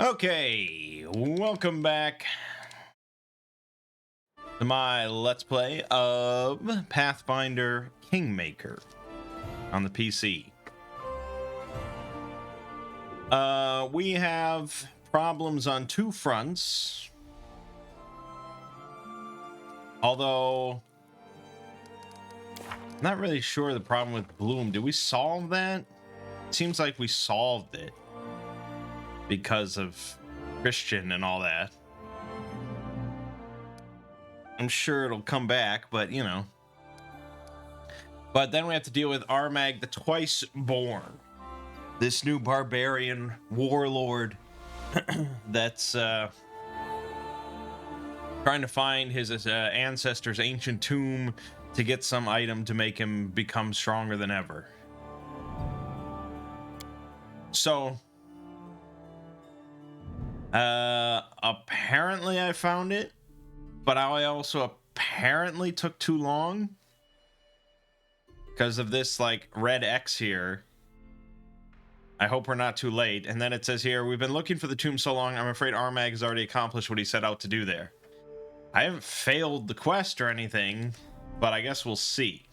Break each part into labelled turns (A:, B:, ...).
A: Okay, welcome back to my Let's Play of Pathfinder Kingmaker on the PC. We have problems on two fronts. Although, I'm not really sure the problem with Bloom. Did we solve that? Seems like we solved it because of Christian and all that. I'm sure it'll come back, but you know. But then we have to deal with Mangg the Twice Born, this new barbarian warlord that's trying to find his ancestor's ancient tomb to get some item to make him become stronger than ever. So apparently I found it, but I also apparently took too long because of this like red X here. I hope we're not too late. And then it says here, we've been looking for the tomb so long, I'm afraid Mangg has already accomplished what he set out to do there. I haven't failed the quest or anything, but I guess we'll see.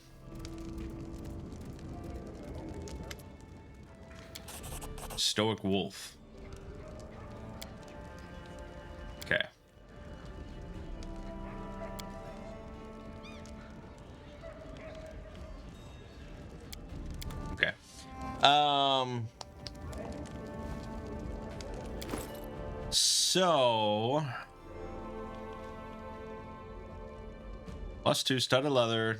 A: Stoic Wolf. Okay. Okay. So +2 studded leather,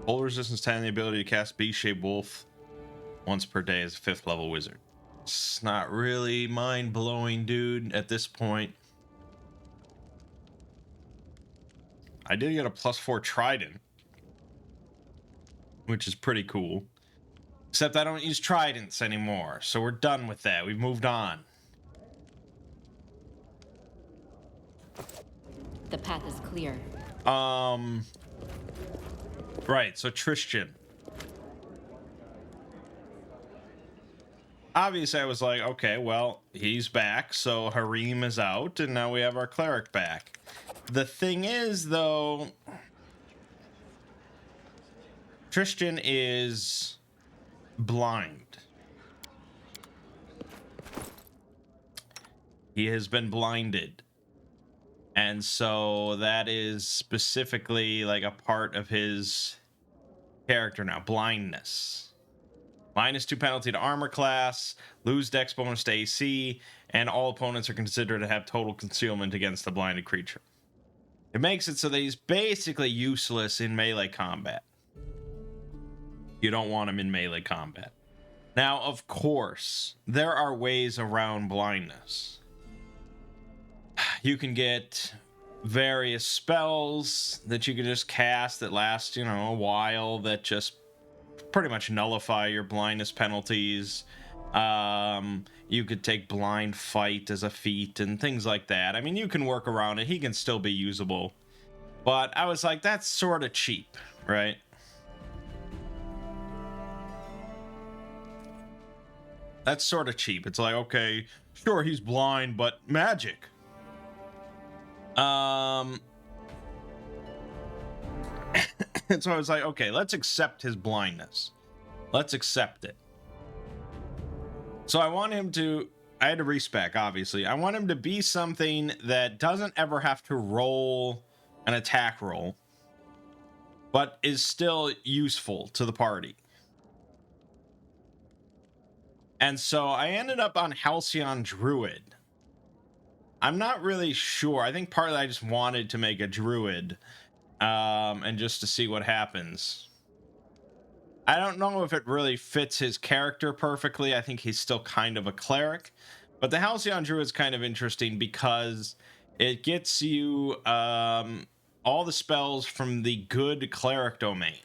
A: full resistance 10, the ability to cast B-shaped wolf once per day as a 5th level wizard. It's not really mind-blowing, dude, at this point. I did get a +4 trident, which is pretty cool. Except I don't use tridents anymore, so we're done with that. We've moved on.
B: The path is clear.
A: Right, so Tristan. Obviously, I was like, okay, well, he's back, so Harim is out, and now we have our cleric back. The thing is, though, Tristan is blind. He has been blinded. And so that is specifically like a part of his character now, blindness. -2 penalty to armor class, lose dex bonus to AC, and all opponents are considered to have total concealment against the blinded creature. It makes it so that he's basically useless in melee combat. You don't want him in melee combat. Now, of course, there are ways around blindness. You can get various spells that you can just cast that last, you know, a while that just pretty much nullify your blindness penalties. You could take blind fight as a feat and things like that. I mean, you can work around it. He can still be usable. But I was like, that's sort of cheap, right? That's sort of cheap. It's like, okay, sure, he's blind, but magic. And so I was like, okay, let's accept his blindness. Let's accept it. So I want him to, I had to respec, obviously. I want him to be something that doesn't ever have to roll an attack roll, but is still useful to the party. And so I ended up on Halcyon Druid. I'm not really sure. I think partly I just wanted to make a druid and just to see what happens. I don't know if it really fits his character perfectly. I think he's still kind of a cleric. But the Halcyon Druid is kind of interesting because it gets you all the spells from the good cleric domain.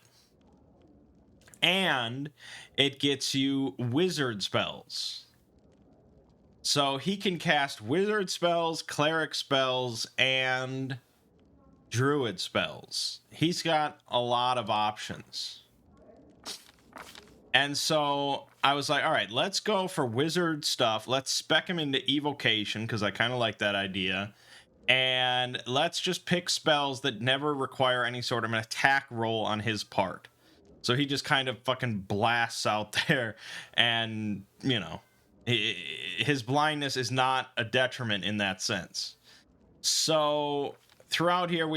A: And it gets you wizard spells. So he can cast wizard spells, cleric spells, and druid spells. He's got a lot of options. And so I was like, all right, let's go for wizard stuff. Let's spec him into evocation because I kind of like that idea. And let's just pick spells that never require any sort of an attack roll on his part. So he just kind of fucking blasts out there, and, you know, his blindness is not a detriment in that sense. So throughout here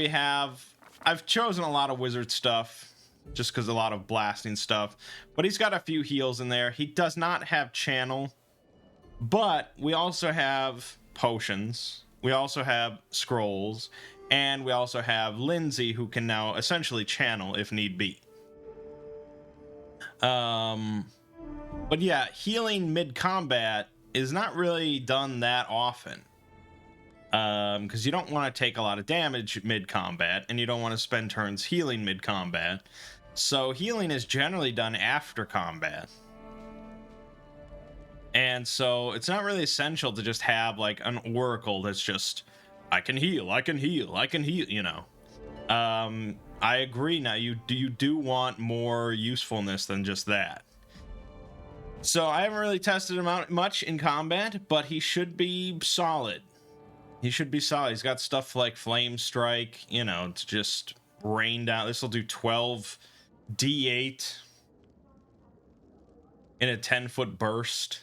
A: I've chosen a lot of wizard stuff just because a lot of blasting stuff, but he's got a few heals in there. He does not have channel, but we also have potions. We also have scrolls, and we also have Lindsay, who can now essentially channel if need be. But yeah, healing mid-combat is not really done that often. Because you don't want to take a lot of damage mid-combat, and you don't want to spend turns healing mid-combat. So healing is generally done after combat. And so it's not really essential to just have like an oracle that's just, I can heal, you know. I agree. Now you do want more usefulness than just that. So I haven't really tested him out much in combat, but he should be solid. He's got stuff like Flame Strike, you know, to just rain down. This will do 12 D8 in a 10-foot burst.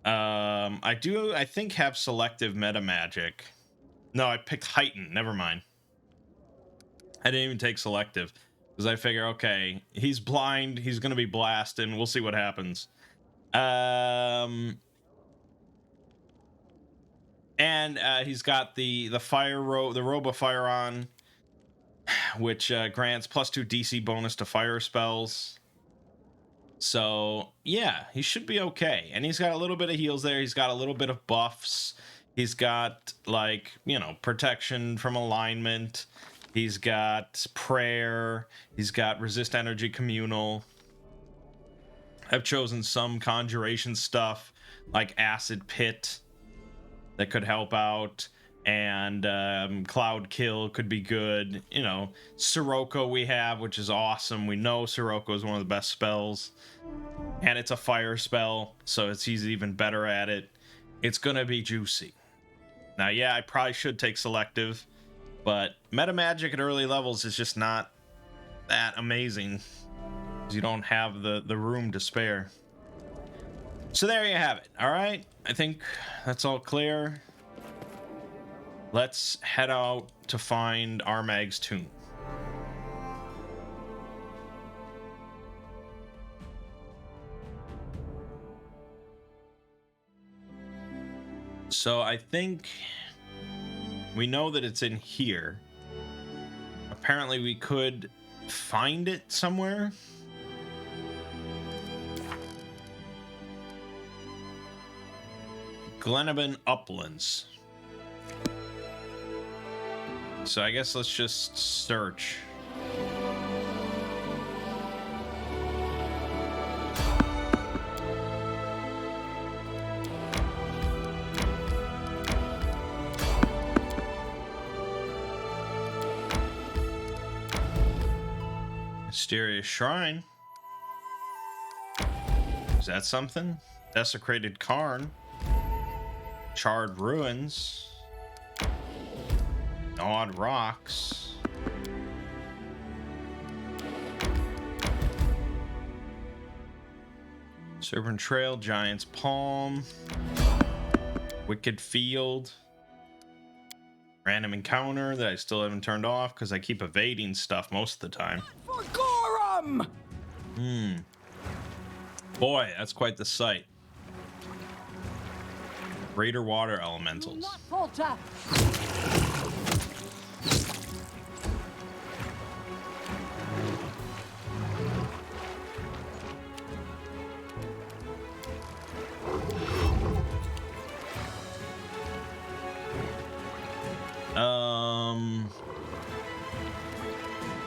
A: I think have selective meta magic. No, I picked heighten. Never mind. I didn't even take selective because I figure, okay, he's blind. He's going to be blasting. We'll see what happens. And he's got the robe of fire on, which grants +2 DC bonus to fire spells. So yeah, he should be okay. And he's got a little bit of heals there. He's got a little bit of buffs. He's got, like, you know, protection from alignment. He's got prayer. He's got resist energy communal. I've chosen some conjuration stuff like acid pit that could help out, and cloud kill could be good. You know, Sirocco we have, which is awesome. We know Sirocco is one of the best spells, and it's a fire spell, so he's even better at it. It's gonna be juicy. Now, yeah, I probably should take selective, but meta magic at early levels is just not that amazing because you don't have the room to spare. So there you have it. All right, I think that's all clear. Let's head out to find Armagg's tomb. So I think we know that it's in here. Apparently we could find it somewhere. Glenabin Uplands. So I guess let's just search. Mysterious Shrine. Is that something? Desecrated Cairn. Charred Ruins. Gnawed Rocks. Serpent Trail, Giant's Palm. Wicked Field. Random Encounter that I still haven't turned off because I keep evading stuff most of the time.
B: For Gorum!
A: Boy, that's quite the sight. Greater Water Elementals.
B: Not falter.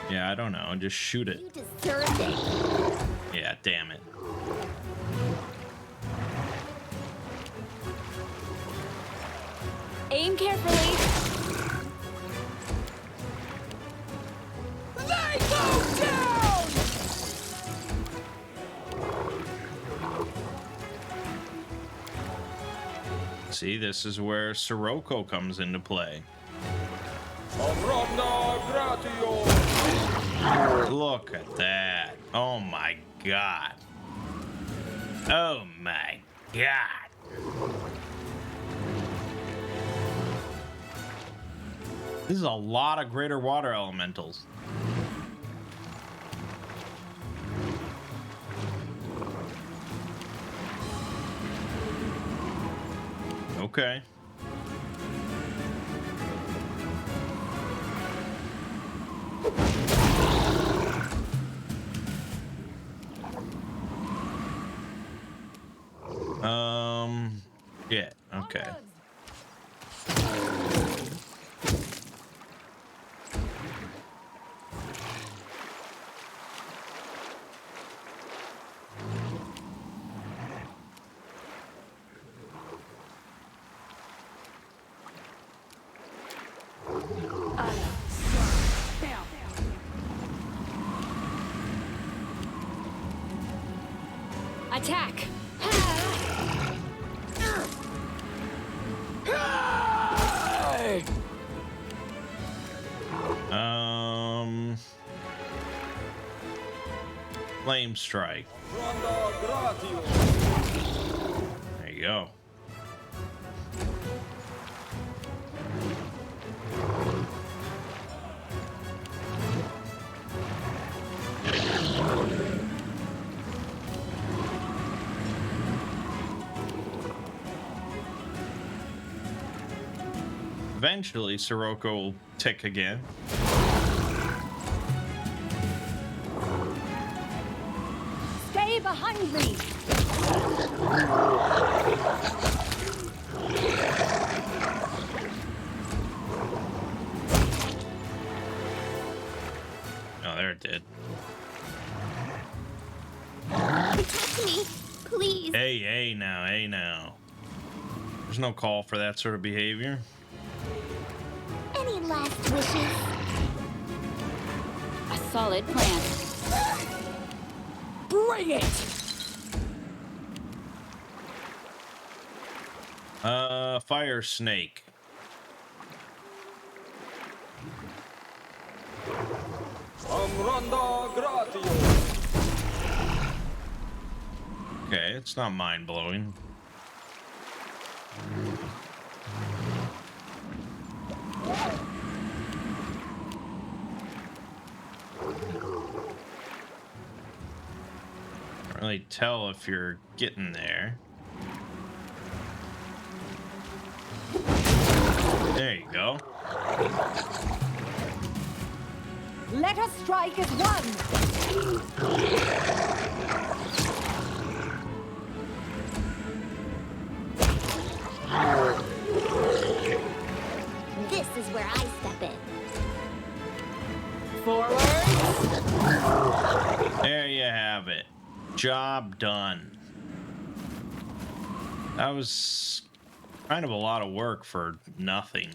A: Yeah, I don't know. Just shoot it.
C: You deserve it.
A: Yeah, damn it.
C: Aim carefully.
B: They go down!
A: See, this is where Sirocco comes into play. Look at that. Oh my god. Oh my god. This is a lot of greater water elementals. Okay. Yeah, okay.
C: Attack!
A: Flame strike. There you go. Eventually, Sirocco will tick again.
C: Stay behind me!
A: Oh, there it did.
C: Protect me, please.
A: Hey now. There's no call for that sort of behavior.
C: Any last wishes? A solid plan.
B: Bring it!
A: Fire snake. Okay, it's not mind-blowing. Can't really tell if you're getting there. There you go.
B: Let us strike as one!
C: This is where I step in.
B: Forward!
A: There you have it. Job done. That was kind of a lot of work for nothing.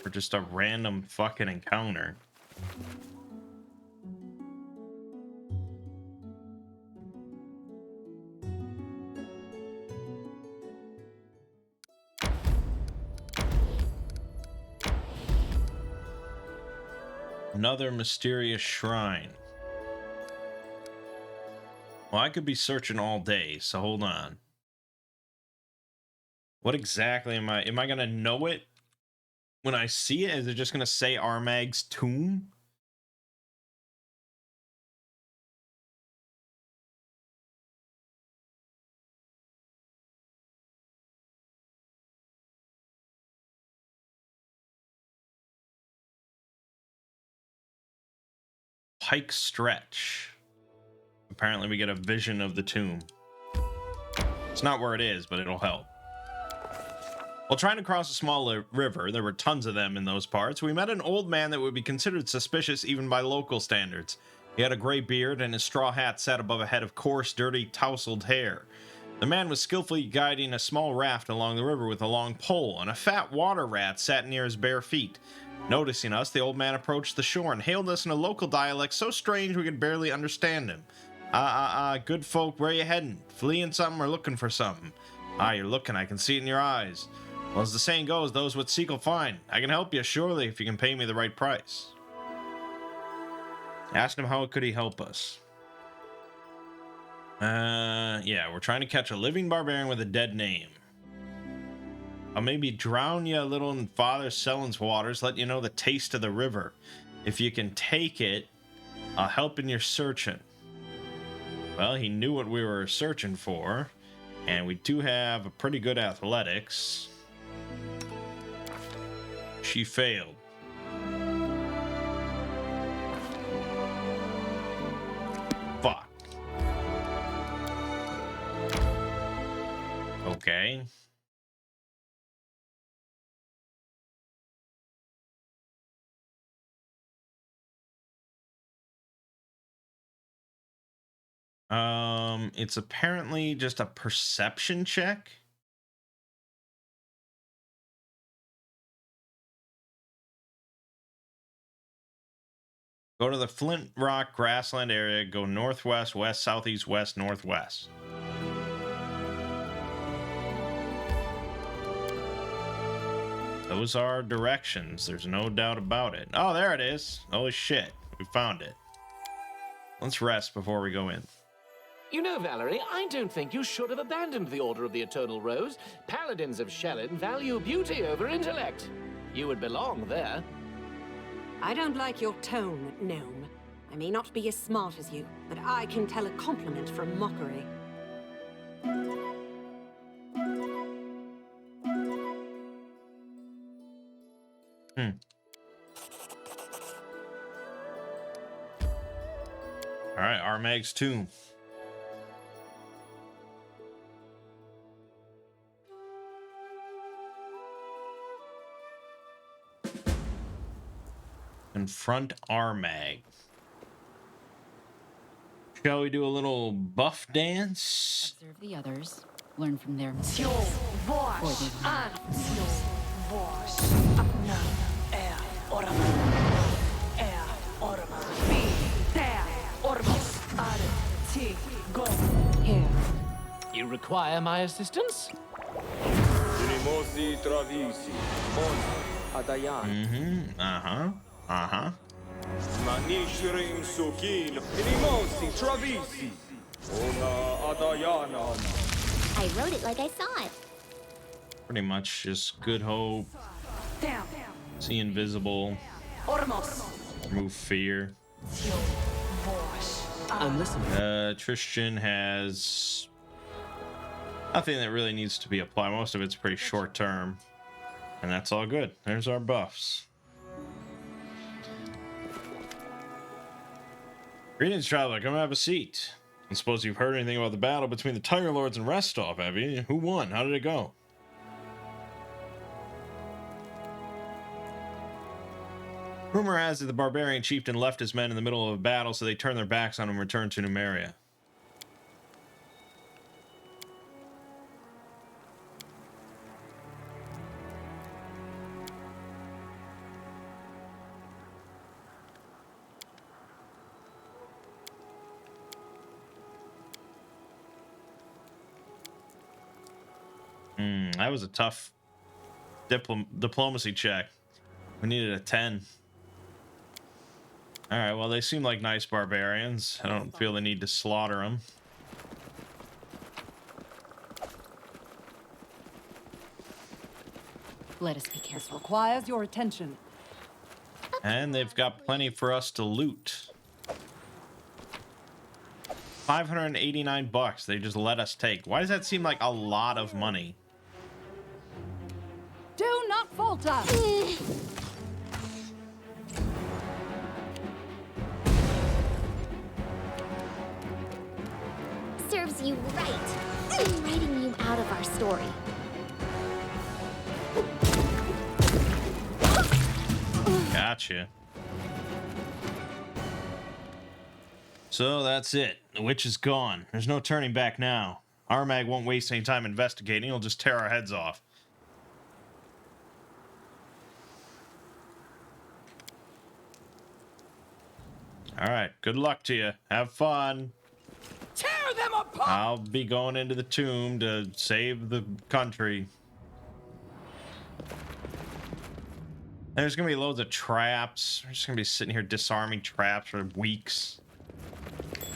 A: For just a random fucking encounter. Another mysterious shrine. Well, I could be searching all day, so hold on. What exactly am I gonna know it when I see it? Is it just gonna say Armagg's tomb? Pike stretch. Apparently we get a vision of the tomb. It's not where it is, but it'll help. While trying to cross a small river, there were tons of them in those parts, we met an old man that would be considered suspicious even by local standards. He had a gray beard, and his straw hat sat above a head of coarse, dirty, tousled hair. The man was skillfully guiding a small raft along the river with a long pole, and a fat water rat sat near his bare feet. Noticing us, the old man approached the shore and hailed us in a local dialect so strange we could barely understand him. Good folk, where you heading? Fleeing something or looking for something? Ah, you're looking. I can see it in your eyes. Well, as the saying goes, those what seek will find. I can help you, surely, if you can pay me the right price. Asked him how could he help us. Yeah, we're trying to catch a living barbarian with a dead name. I'll maybe drown you a little in Father Selen's waters, let you know the taste of the river. If you can take it, I'll help in your searching. Well, he knew what we were searching for, and we do have a pretty good athletics. She failed. Fuck. Okay. It's apparently just a perception check. Go to the Flint Rock grassland area, go northwest, west, southeast, west, northwest. Those are directions. There's no doubt about it. Oh, there it is. Holy shit. We found it. Let's rest before we go in.
D: You know, Valerie, I don't think you should have abandoned the Order of the Eternal Rose. Paladins of Shellin value beauty over intellect. You would belong there.
B: I don't like your tone, gnome. I may not be as smart as you, but I can tell a compliment from mockery.
A: All right, our Magg's tomb. Confront our Mangg. Shall we do a little buff dance?
E: Observe the others, learn from their mistakes.
F: Tjo,
E: Or
F: vars,
E: they learn.
F: an, tjo, vars, apna, orma, orma, vi, ter, ormas, ar, ti, go.
B: Here.
D: You require my assistance?
G: Unimosi travisi, mon adayan. Manishirim sukin, unimosi travisi, ona adayanam.
C: I wrote it like I saw it.
A: Pretty much just good hope,
F: Down,
A: see invisible,
F: ormos,
A: remove fear.
F: tjo, vars,
D: I'm listening.
A: Tristan has nothing that really needs to be applied. Most of it's pretty short term, and that's all good. There's our buffs. Greetings, traveler. Come have a seat. I suppose you've heard anything about the battle between the Tiger Lords and Restov, have you? Who won? How did it go? Rumor has it the barbarian chieftain left his men in the middle of a battle, so they turned their backs on him and returned to Numeria. That was a tough diplomacy check. We needed a 10. All right, well, they seem like nice barbarians. I don't feel the need to slaughter them.
E: Let us be
B: This
E: careful.
B: requires your attention.
A: And they've got plenty for us to loot. 589 bucks they just let us take. Why does that seem like a lot of money?
B: Do not falter!
C: Serves you right. I'm writing you out of our story.
A: Gotcha. So that's it. The witch is gone. There's no turning back now. Our Mangg won't waste any time investigating. He'll just tear our heads off. All right. Good luck to you. Have fun.
F: Tear them
A: I'll be going into the tomb to save the country. There's gonna be loads of traps. We're just gonna be sitting here disarming traps for weeks.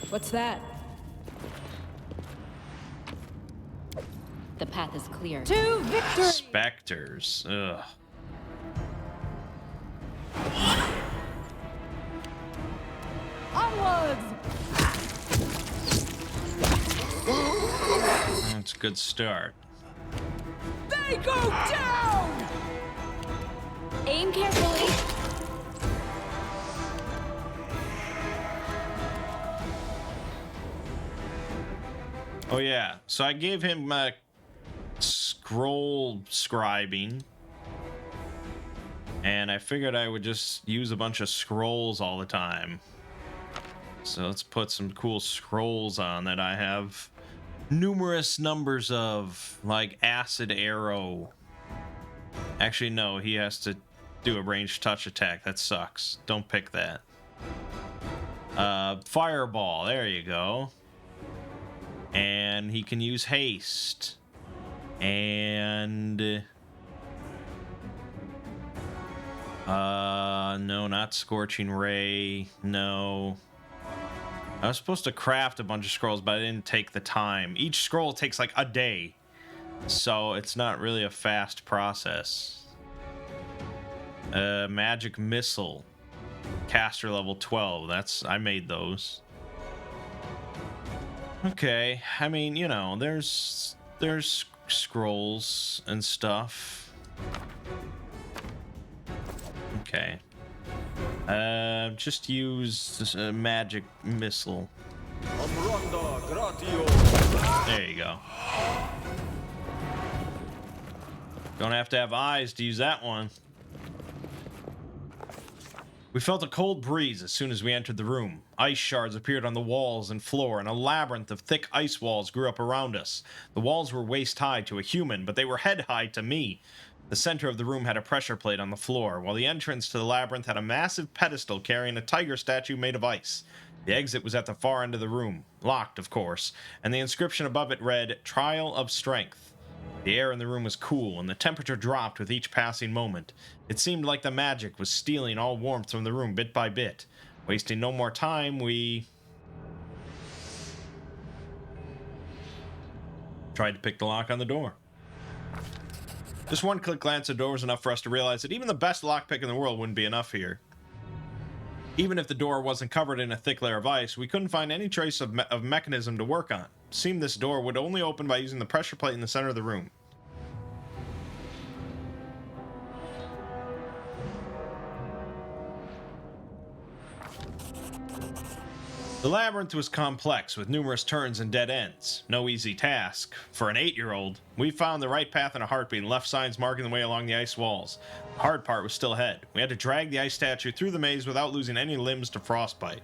F: What's that?
E: The path is clear.
F: To victory!
A: Specters. Ugh.
F: Onwards!
A: That's a good start.
F: They go down!
C: Aim carefully.
A: Oh yeah, so I gave him scroll scribing, and I figured I would just use a bunch of scrolls all the time. So let's put some cool scrolls on that I have numerous numbers of, like Acid Arrow. Actually, no, he has to do a ranged touch attack. That sucks. Don't pick that. Fireball, there you go. And he can use haste. And no, not Scorching Ray. No. I was supposed to craft a bunch of scrolls, but I didn't take the time. Each scroll takes like a day, so it's not really a fast process. Magic Missile, caster level 12. I made those. Okay, I mean, you know, there's scrolls and stuff. Okay. Just use this, magic missile.
G: Amranda Gratio.
A: There you go. Don't have to have eyes to use that one. We felt a cold breeze as soon as we entered the room. Ice shards appeared on the walls and floor, and a labyrinth of thick ice walls grew up around us. The walls were waist-high to a human, but they were head-high to me. The center of the room had a pressure plate on the floor, while the entrance to the labyrinth had a massive pedestal carrying a tiger statue made of ice. The exit was at the far end of the room, locked, of course, and the inscription above it read, Trial of Strength. The air in the room was cool, and the temperature dropped with each passing moment. It seemed like the magic was stealing all warmth from the room bit by bit. Wasting no more time, we tried to pick the lock on the door. Just one quick glance at the door was enough for us to realize that even the best lockpick in the world wouldn't be enough here. Even if the door wasn't covered in a thick layer of ice, we couldn't find any trace of mechanism to work on. It seemed this door would only open by using the pressure plate in the center of the room. The labyrinth was complex, with numerous turns and dead ends. No easy task. For an 8-year-old, we found the right path in a heartbeat and left signs marking the way along the ice walls. The hard part was still ahead. We had to drag the ice statue through the maze without losing any limbs to frostbite.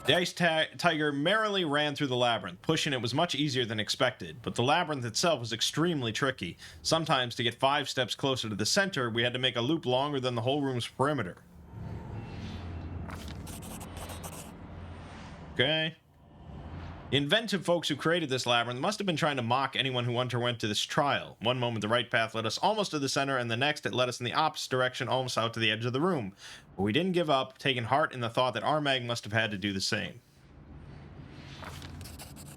A: The ice tiger merrily ran through the labyrinth. Pushing it was much easier than expected, but the labyrinth itself was extremely tricky. Sometimes, to get 5 steps closer to the center, we had to make a loop longer than the whole room's perimeter. Okay. The inventive folks who created this labyrinth must have been trying to mock anyone who underwent to this trial. One moment the right path led us almost to the center, and the next it led us in the opposite direction, almost out to the edge of the room. But we didn't give up, taking heart in the thought that our Mangg must have had to do the same.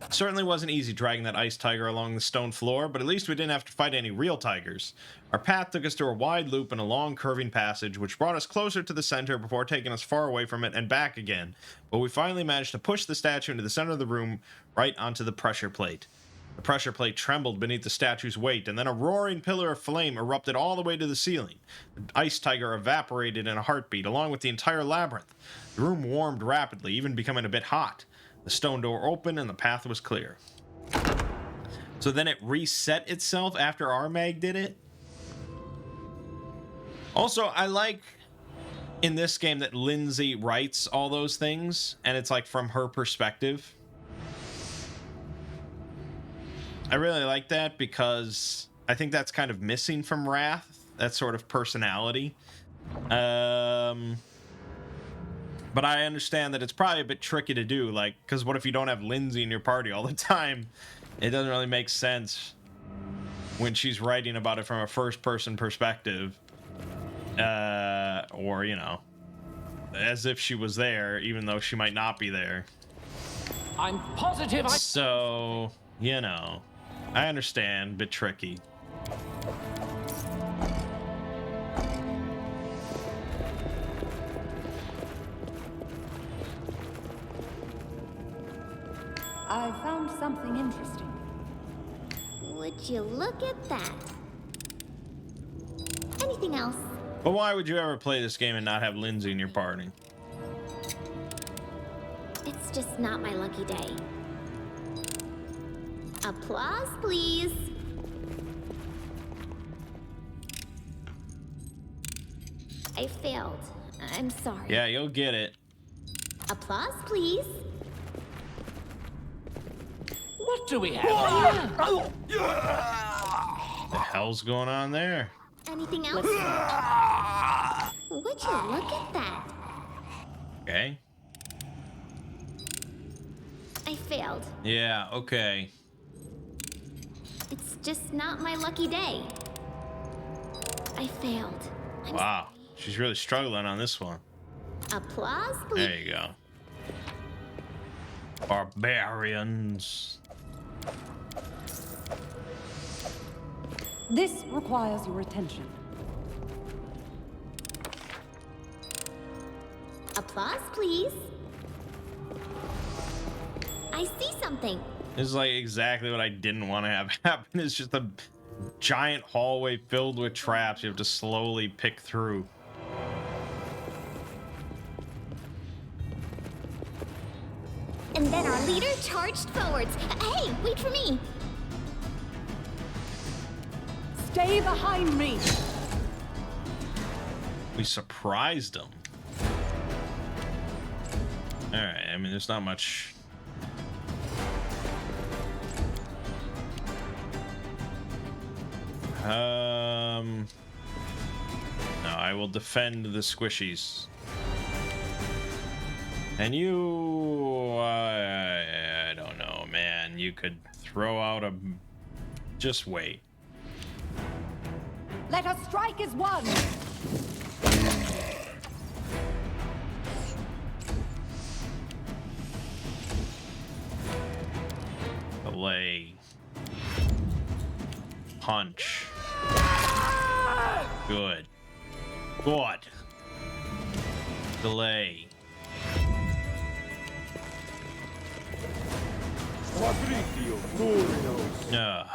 A: It certainly wasn't easy dragging that ice tiger along the stone floor, but at least we didn't have to fight any real tigers. Our path took us through a wide loop and a long curving passage, which brought us closer to the center before taking us far away from it and back again. But we finally managed to push the statue into the center of the room, right onto the pressure plate. The pressure plate trembled beneath the statue's weight, and then a roaring pillar of flame erupted all the way to the ceiling. The ice tiger evaporated in a heartbeat, along with the entire labyrinth. The room warmed rapidly, even becoming a bit hot. The stone door opened and the path was clear. So then it reset itself after our Mangg did it? Also, I like in this game that Lindsay writes all those things, and it's like from her perspective. I really like that because I think that's kind of missing from Wrath, that sort of personality. But But I understand that it's probably a bit tricky to do, like, because what if you don't have Lindsay in your party all the time? It doesn't really make sense when she's writing about it from a first-person perspective, or, you know, as if she was there, even though she might not be there.
D: I'm positive
A: So, you know, I understand, bit tricky.
B: I found something interesting.
C: Would you look at that? Anything else?
A: But why would you ever play this game and not have Lindsay in your party?
C: It's just not my lucky day. Applause, please. I failed. I'm sorry.
A: Yeah, you'll get it.
C: Applause, please.
D: What do we have?
A: The hell's going on there?
C: Anything else? Would you look at that?
A: Okay.
C: I failed.
A: Yeah, okay.
C: It's just not my lucky day. I failed. I'm
A: Wow. She's really struggling on this one.
C: Applause, please.
A: There you go. Barbarians.
B: This requires your attention.
C: Applause, please. I see something.
A: This is like exactly what I didn't want to have happen. It's just a giant hallway filled with traps you have to slowly pick through.
C: And then our leader charged forwards. Hey, wait for me.
B: Stay behind me.
A: We surprised them. Alright, I mean, there's not much. No, I will defend the squishies. And you, I don't know, man. You could throw out a. Just wait.
B: Let us strike as one.
A: Delay. Punch. Good. Good. Delay.
G: Quadritio Glorious.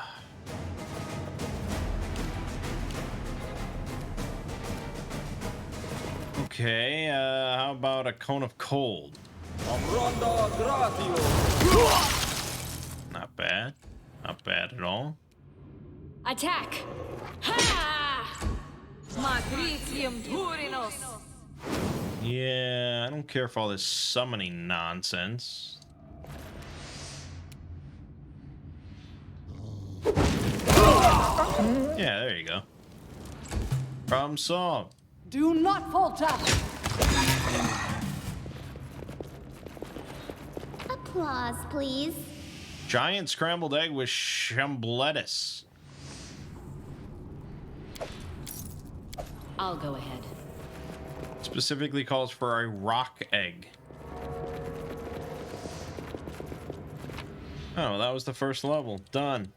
A: Okay, how about a cone of cold?
G: Amronda Gratio.
A: Not bad. Not bad at all.
F: Attack! Ha! Matritium Turinos!
A: Yeah, I don't care for all this summoning nonsense. Yeah, there you go. Problem solved.
B: Do not falter.
C: Applause, please.
A: Giant scrambled egg with chamblettus.
E: I'll go ahead.
A: Specifically calls for a rock egg. Oh, that was the first level. Done.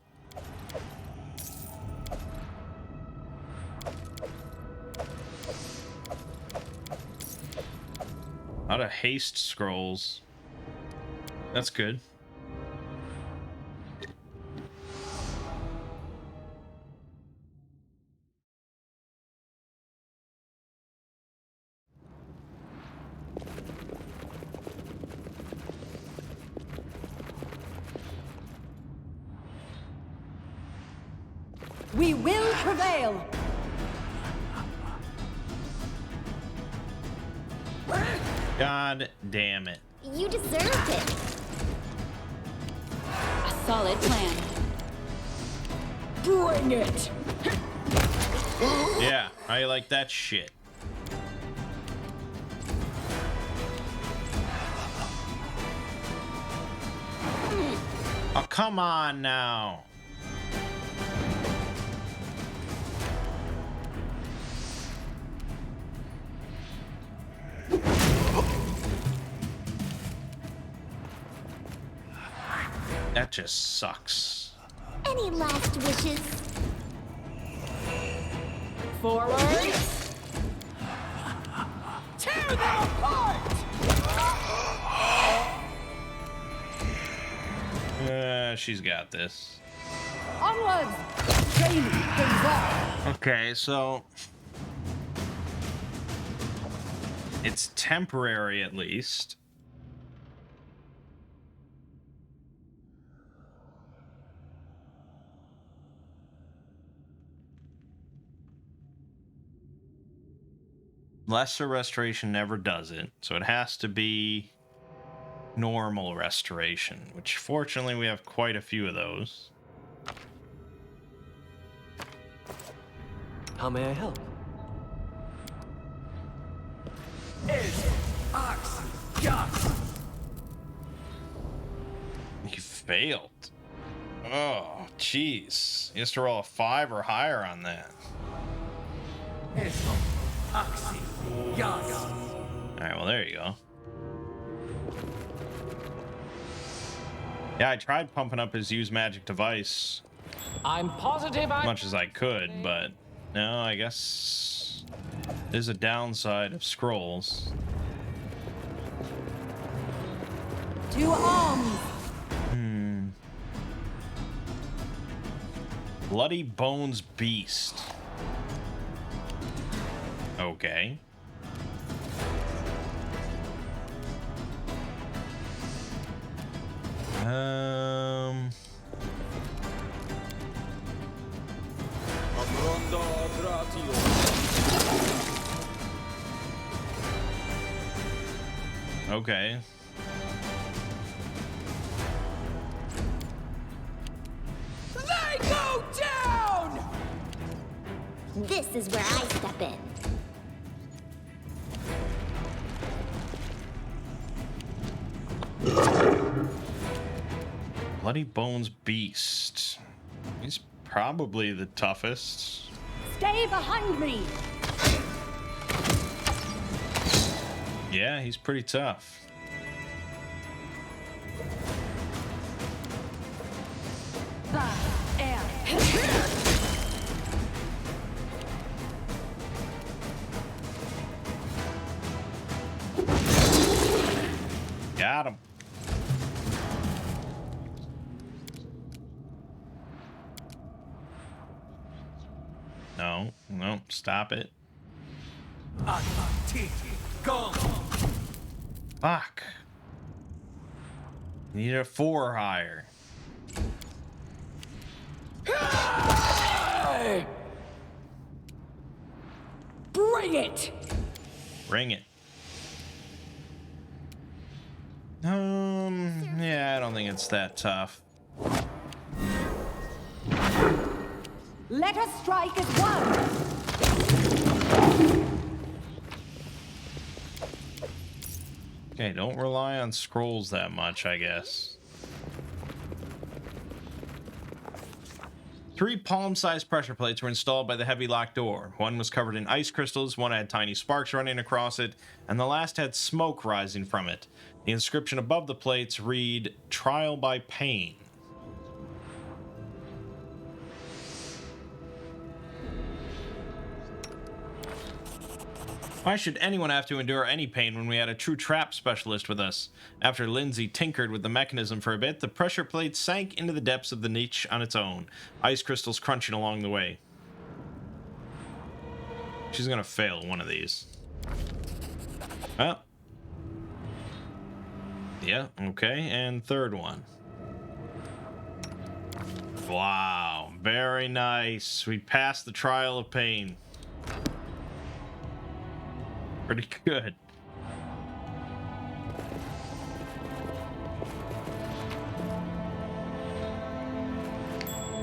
A: A lot of haste scrolls. That's good.
B: We will prevail.
A: God damn it.
C: You deserved it.
E: A solid plan.
B: Bring it.
A: Yeah, how you like that shit? Oh, come on now. That just sucks.
C: Any last wishes?
F: Forward. Tear them apart!
A: She's got this.
F: Onwards! Training pays off.
A: Okay, so it's temporary at least. Lesser restoration never does it, so it has to be normal restoration, which fortunately we have quite a few of those.
H: How may I help?
A: You failed. Oh, jeez. You have to roll a 5 or higher on that. Alright, well, there you go. Yeah, I tried pumping up his use magic device
D: I'm positive
A: as much as I could, but no, I guess there's a downside of scrolls.
F: To arms!
A: Bloody Bones Beast. Okay.
G: Amronda Gratio.
A: Okay.
F: They go down!
C: This is where I step in.
A: Bloody Bones Beast. He's probably the toughest.
F: Stay behind me!
A: Yeah, he's pretty tough. Got him. No, no, stop it. Fuck. Need a 4 or higher.
F: Bring it!
A: Bring it. Yeah, I don't think it's that tough.
F: Let us strike as one!
A: Okay, don't rely on scrolls that much, I guess. 3 palm-sized pressure plates were installed by the heavy locked door. One was covered in ice crystals, one had tiny sparks running across it, and the last had smoke rising from it. The inscription above the plates read, "Trial by Pain." Why should anyone have to endure any pain when we had a true trap specialist with us? After Lindsay tinkered with the mechanism for a bit, the pressure plate sank into the depths of the niche on its own, ice crystals crunching along the way. She's gonna fail one of these. Well. Yeah, okay, and third one. Wow, very nice. We passed the trial of pain. Pretty good.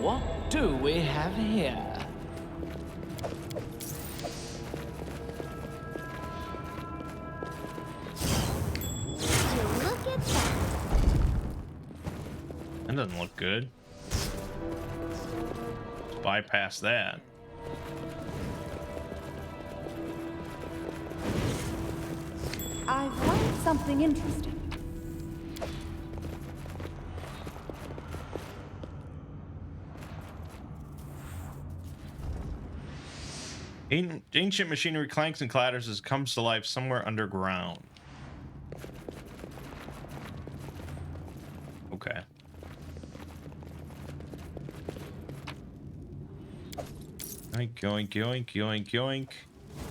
D: What do we have here?
C: Look at that.
A: That doesn't look good. Let's bypass that.
F: I've learned something interesting.
A: Ancient machinery clanks and clatters as it comes to life somewhere underground. Okay. Yoink, yoink, yoink, yoink, yoink.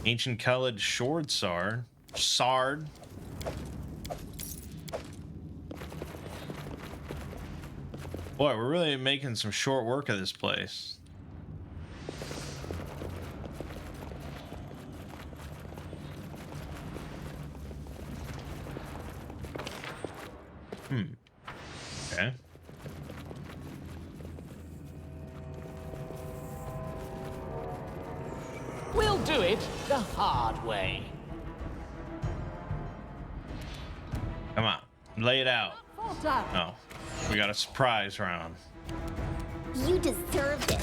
A: Ancient Khalid Shord Sard. Boy, we're really making some short work of this place. Okay.
D: We'll do it the hard way.
A: Come on. Lay it out.
F: Falter.
A: Oh. We got a surprise round.
C: You deserved it.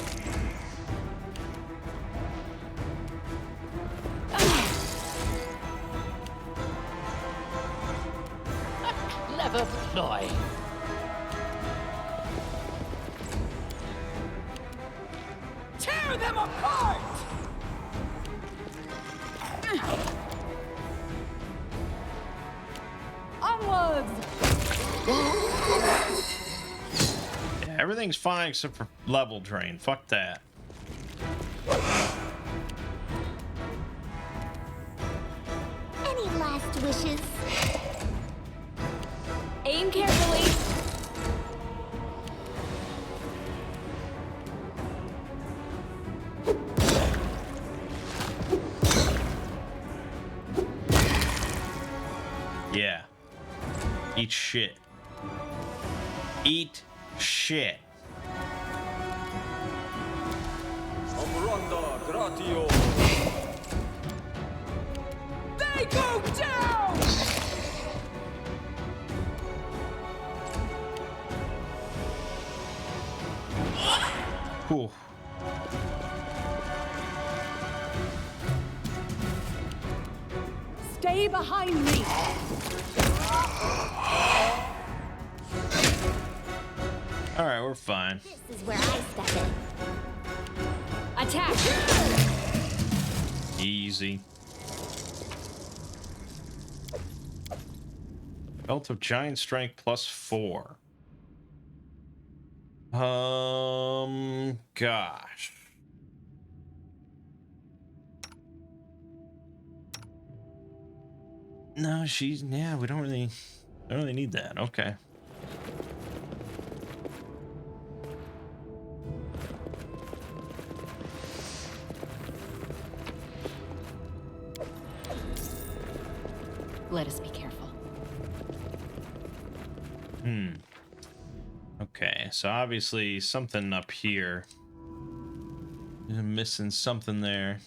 D: Clever ploy.
F: Tear them apart! Onwards!
A: Yeah, everything's fine except for level drain. Fuck that.
C: Any last wishes?
F: Aim carefully.
A: Yeah. Eat shit. Eat shit.
G: Amranda Gratio.
F: They go down!
A: Cool.
F: Stay behind me.
A: All right, we're fine.
C: This is where I step in.
F: Attack!
A: Easy. Belt of giant strength +4. Gosh. No, yeah, we don't really need that. Okay.
E: Let us be careful.
A: Okay, so obviously something up here. I'm missing something there.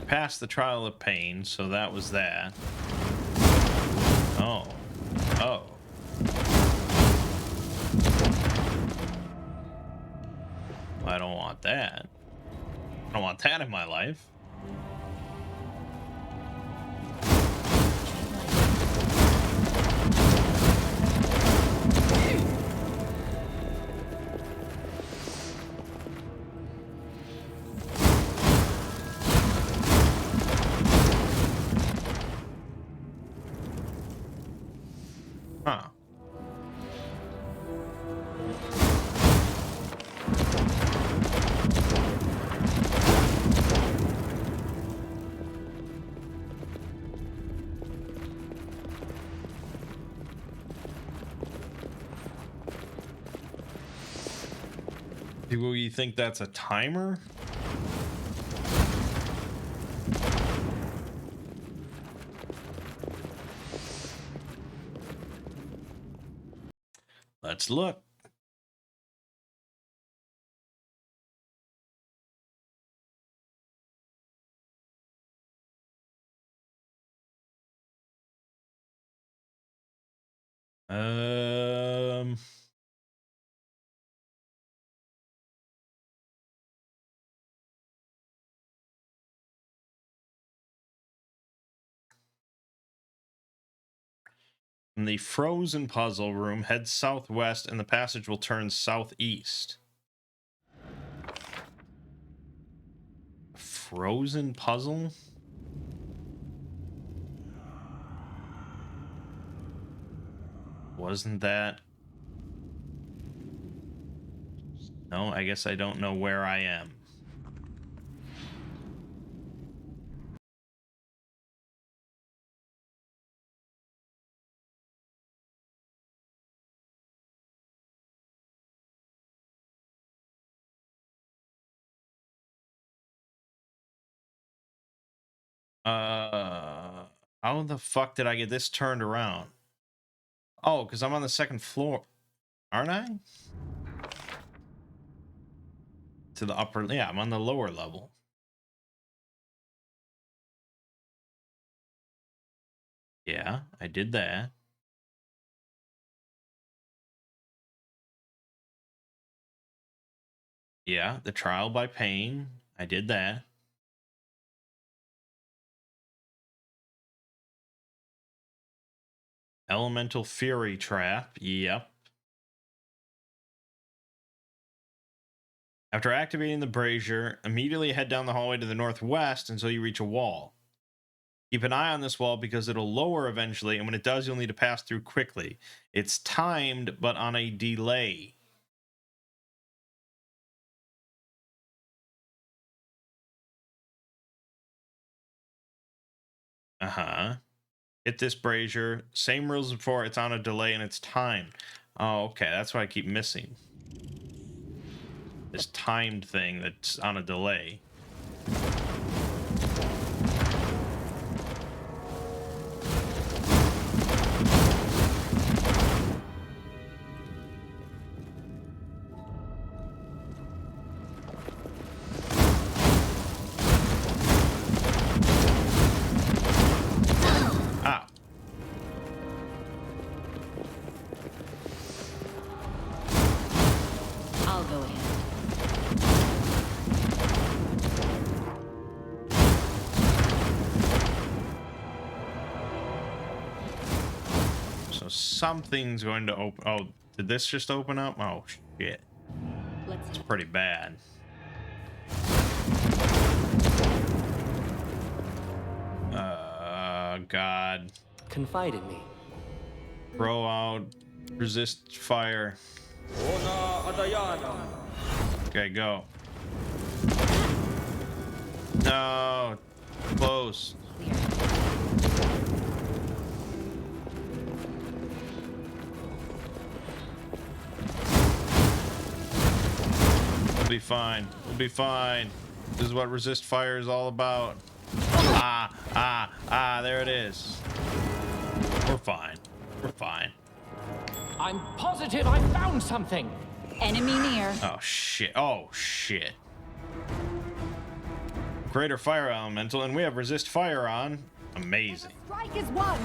A: Passed the trial of pain, so that was that. Oh. Oh. I don't want that. I don't want that in my life. Huh. Do you think that's a timer? Let's look. Um. In the frozen puzzle room, head southwest and the passage will turn southeast. Frozen puzzle? Wasn't that? No, I guess I don't know where I am. How the fuck did I get this turned around? Oh, because I'm on the second floor, aren't I? To the upper, yeah, I'm on the lower level. Yeah, I did that. Yeah, the trial by pain. I did that. Elemental Fury Trap. Yep. After activating the brazier, immediately head down the hallway to the northwest until you reach a wall. Keep an eye on this wall because it'll lower eventually, and when it does, you'll need to pass through quickly. It's timed, but on a delay. Uh-huh. Hit this brazier. Same rules as before. It's on a delay and it's timed. Oh, okay. That's what I keep missing. This timed thing that's on a delay.
E: I'll go ahead.
A: So something's going to open. Oh, did this just open up? Oh, shit. It's pretty bad. God.
H: Confide in me.
A: Throw out. Resist fire. Okay, go. No. Close. We'll be fine. We'll be fine. This is what resist fire is all about. There it is. We're fine. We're fine.
D: I'm positive I found something.
E: Enemy near.
A: Oh, shit. Oh, shit. Greater fire elemental, and we have resist fire on. Amazing.
B: Strike is won.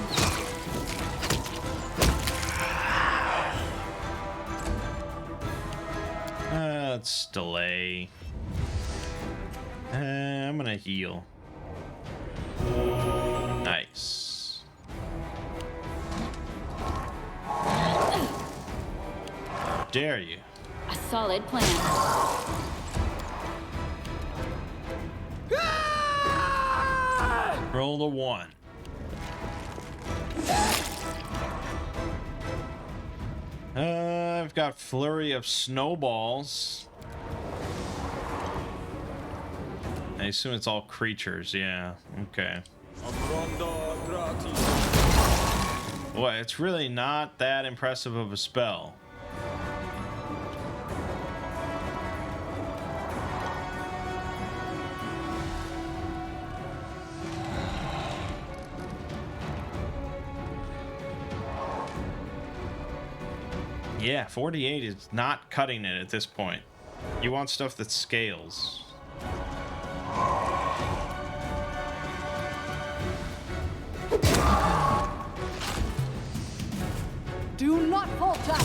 A: Let's delay. I'm gonna heal. Nice. How dare you?
E: A solid plan.
A: Roll the 1. I've got flurry of snowballs. I assume it's all creatures. Yeah. Okay. Boy, it's really not that impressive of a spell. Yeah, 48 is not cutting it at this point. You want stuff that scales.
H: Do
F: Do not falter.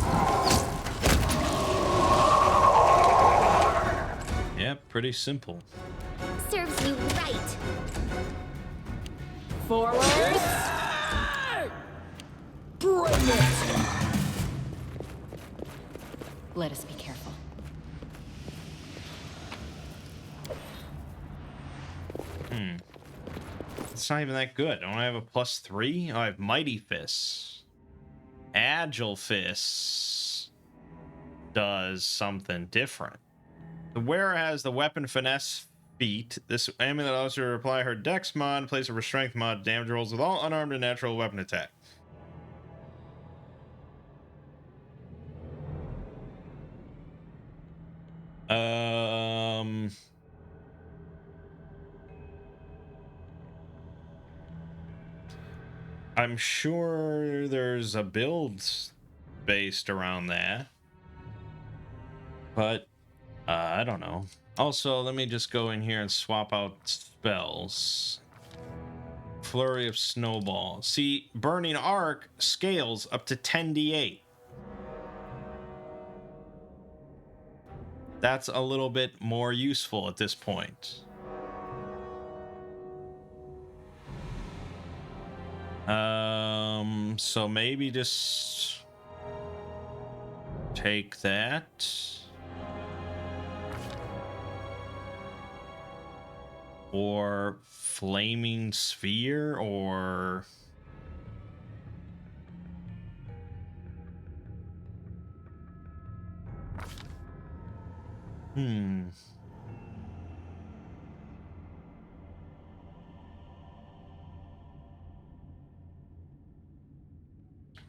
A: Yep, pretty simple.
C: Serves you right.
F: Forward.
G: Bring it!
E: Let us be careful.
A: It's not even that good. Don't I have a +3? Oh, I have Mighty Fists. Agile Fists does something different. The wearer has the weapon finesse feat. This amulet allows her to apply her dex mod, place of her strength mod, damage rolls with all unarmed and natural weapon attack. I'm sure there's a build based around that, but I don't know. Also, let me just go in here and swap out spells. Flurry of Snowball. See, Burning Arc scales up to 10d8. That's a little bit more useful at this point. So maybe just take that. Or Flaming Sphere, or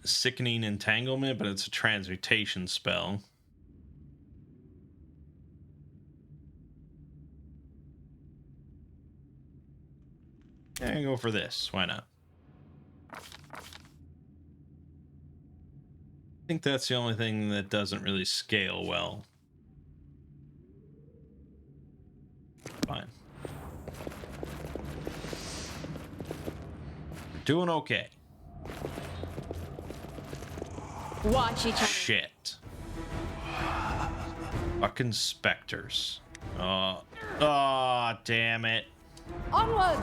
A: Sickening Entanglement, but it's a transmutation spell. Yeah, go for this. Why not? I think that's the only thing that doesn't really scale well. Fine. Doing okay.
E: Watch each other.
A: Shit. Fucking specters. Oh, damn it.
F: Onwards.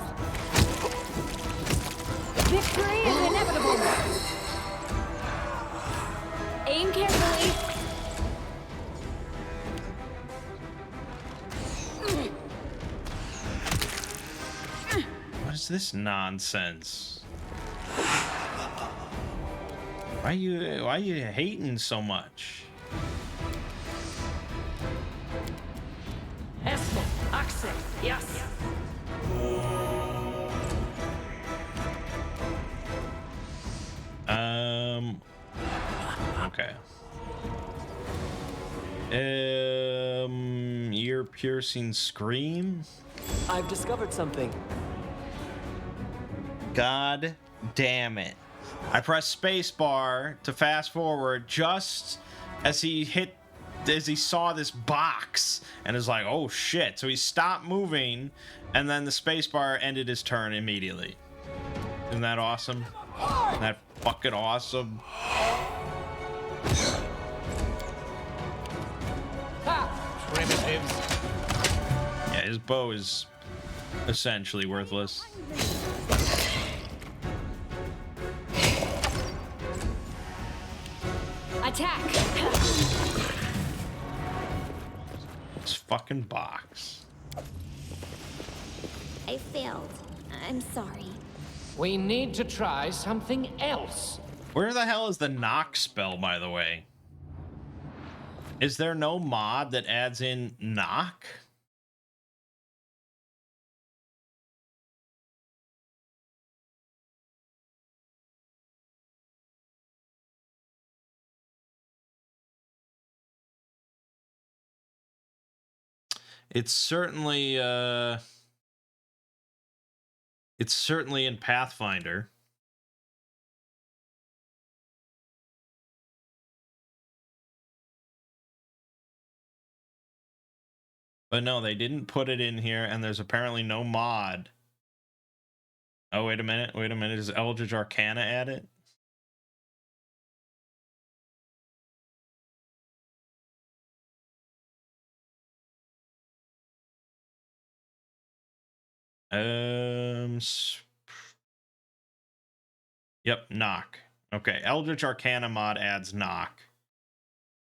F: Victory is inevitable.
E: Aim carefully.
A: What is this nonsense? Why are you hating so much?
F: Esto. Access. Yes.
A: Okay. Ear-piercing scream?
H: I've discovered something.
A: God damn it. I pressed spacebar to fast forward just as he saw this box and is like, oh shit. So he stopped moving and then the spacebar ended his turn immediately. Isn't that awesome? Isn't that fucking awesome?
D: Primitives.
A: Yeah, his bow is essentially worthless.
E: Attack.
A: This fucking box.
C: I failed. I'm sorry.
D: We need to try something else.
A: Where the hell is the knock spell, by the way? Is there no mod that adds in knock? It's certainly in Pathfinder. But no, they didn't put it in here, and there's apparently no mod. Oh, wait a minute. Does Eldritch Arcana add it? Yep, knock. Okay, Eldritch Arcana mod adds knock,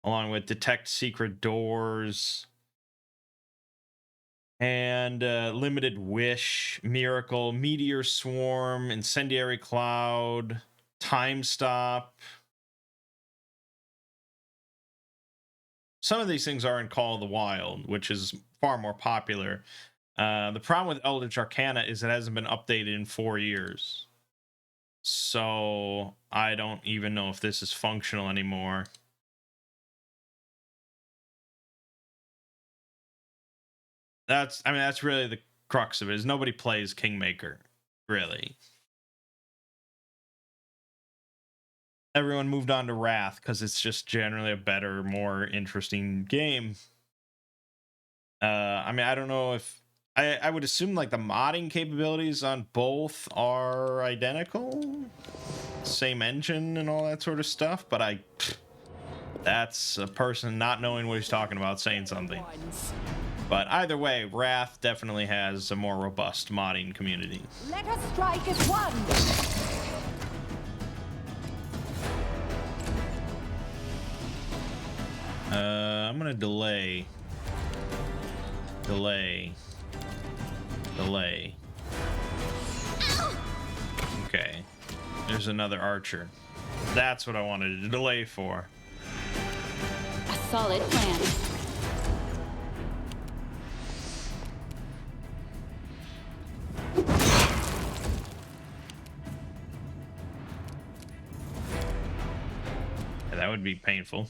A: along with detect secret doors and limited wish, miracle, meteor swarm, incendiary cloud, time stop. Some of these things are in Call of the Wild, which is far more popular. The problem with Eldritch Arcana is it hasn't been updated in 4 years. So I don't even know if this is functional anymore. That's really the crux of it, is nobody plays Kingmaker, really. Everyone moved on to Wrath because it's just generally a better, more interesting game. I don't know if I would assume like the modding capabilities on both are identical, same engine and all that sort of stuff, but that's a person not knowing what he's talking about saying something. But either way, Wrath definitely has a more robust modding community.
F: Let us strike as one.
A: I'm gonna delay. Okay, there's another archer. That's what I wanted to delay for.
E: A solid plan.
A: Yeah, that would be painful.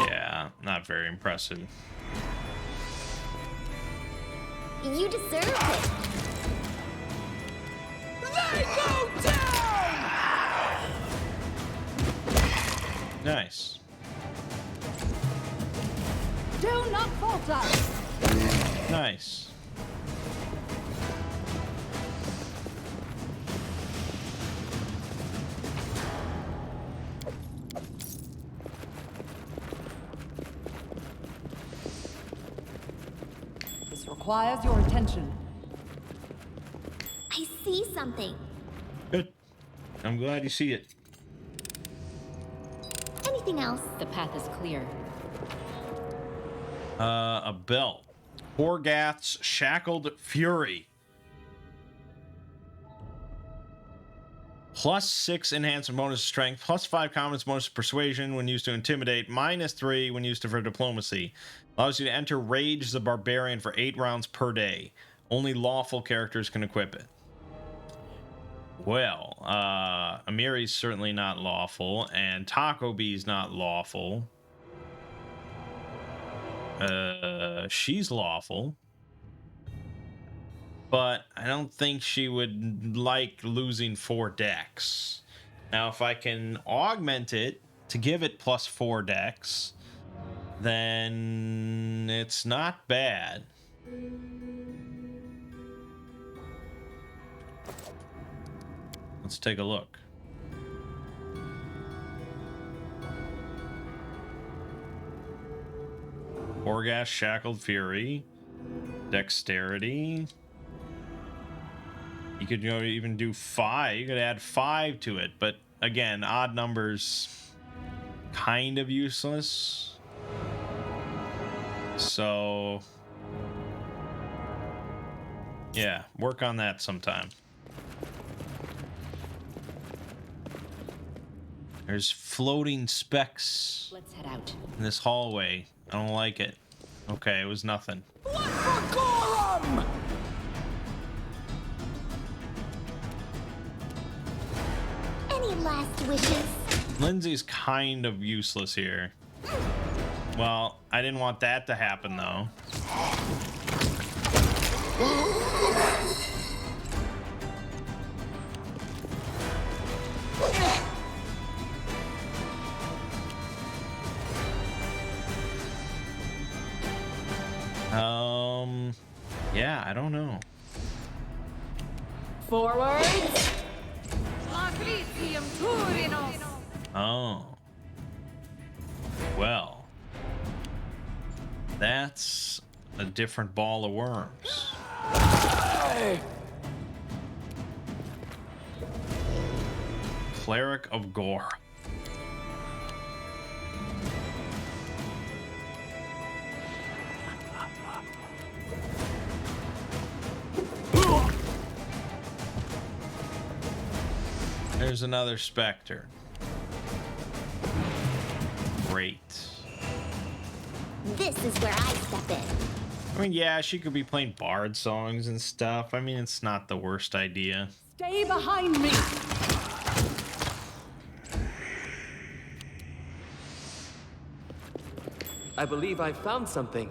A: Yeah, not very impressive.
C: You deserve it.
F: They go down!
A: Nice.
F: Do not falter.
A: Nice.
F: This requires your attention.
C: I see something.
A: Good. I'm glad you see it.
C: Anything else?
E: The path is clear.
A: A belt. Horgath's Shackled Fury. +6 enhancement bonus to strength, +5 confidence bonus to persuasion when used to intimidate, -3 when used for diplomacy. Allows you to enter Rage the Barbarian for 8 rounds per day. Only lawful characters can equip it. Well, Amiri's certainly not lawful, and Taco B's not lawful. She's lawful, but I don't think she would like losing 4 dex. Now, if I can augment it to give it +4 dex, then it's not bad. Let's take a look. Horgath Shackled Fury, Dexterity. You could even do 5. You could add 5 to it, but again, odd numbers kind of useless. So yeah, work on that sometime. There's floating specks
E: Let's head out.
A: in this hallway. I don't like it. Okay, it was nothing.
G: What for Gorum?
C: Any last wishes?
A: Lindsay's kind of useless here. Well, I didn't want that to happen, though. Yeah, I don't know.
F: Forwards.
A: Oh. Well. That's a different ball of worms. Cleric of Gore. There's another Spectre. Great.
C: This is where I step in.
A: I mean, yeah, she could be playing bard songs and stuff. I mean, it's not the worst idea.
F: Stay behind me.
H: I believe I found something.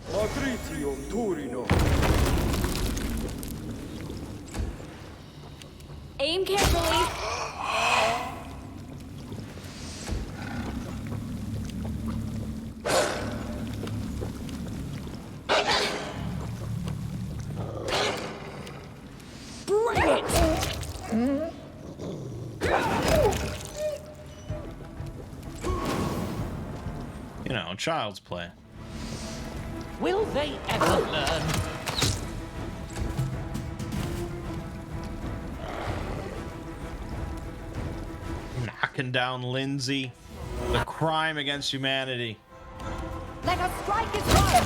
G: Patricium Turino.
E: Aim carefully.
A: You know, child's play.
D: Will they ever learn?
A: Knocking down Lindsay. The crime against humanity.
F: Let us strike his right.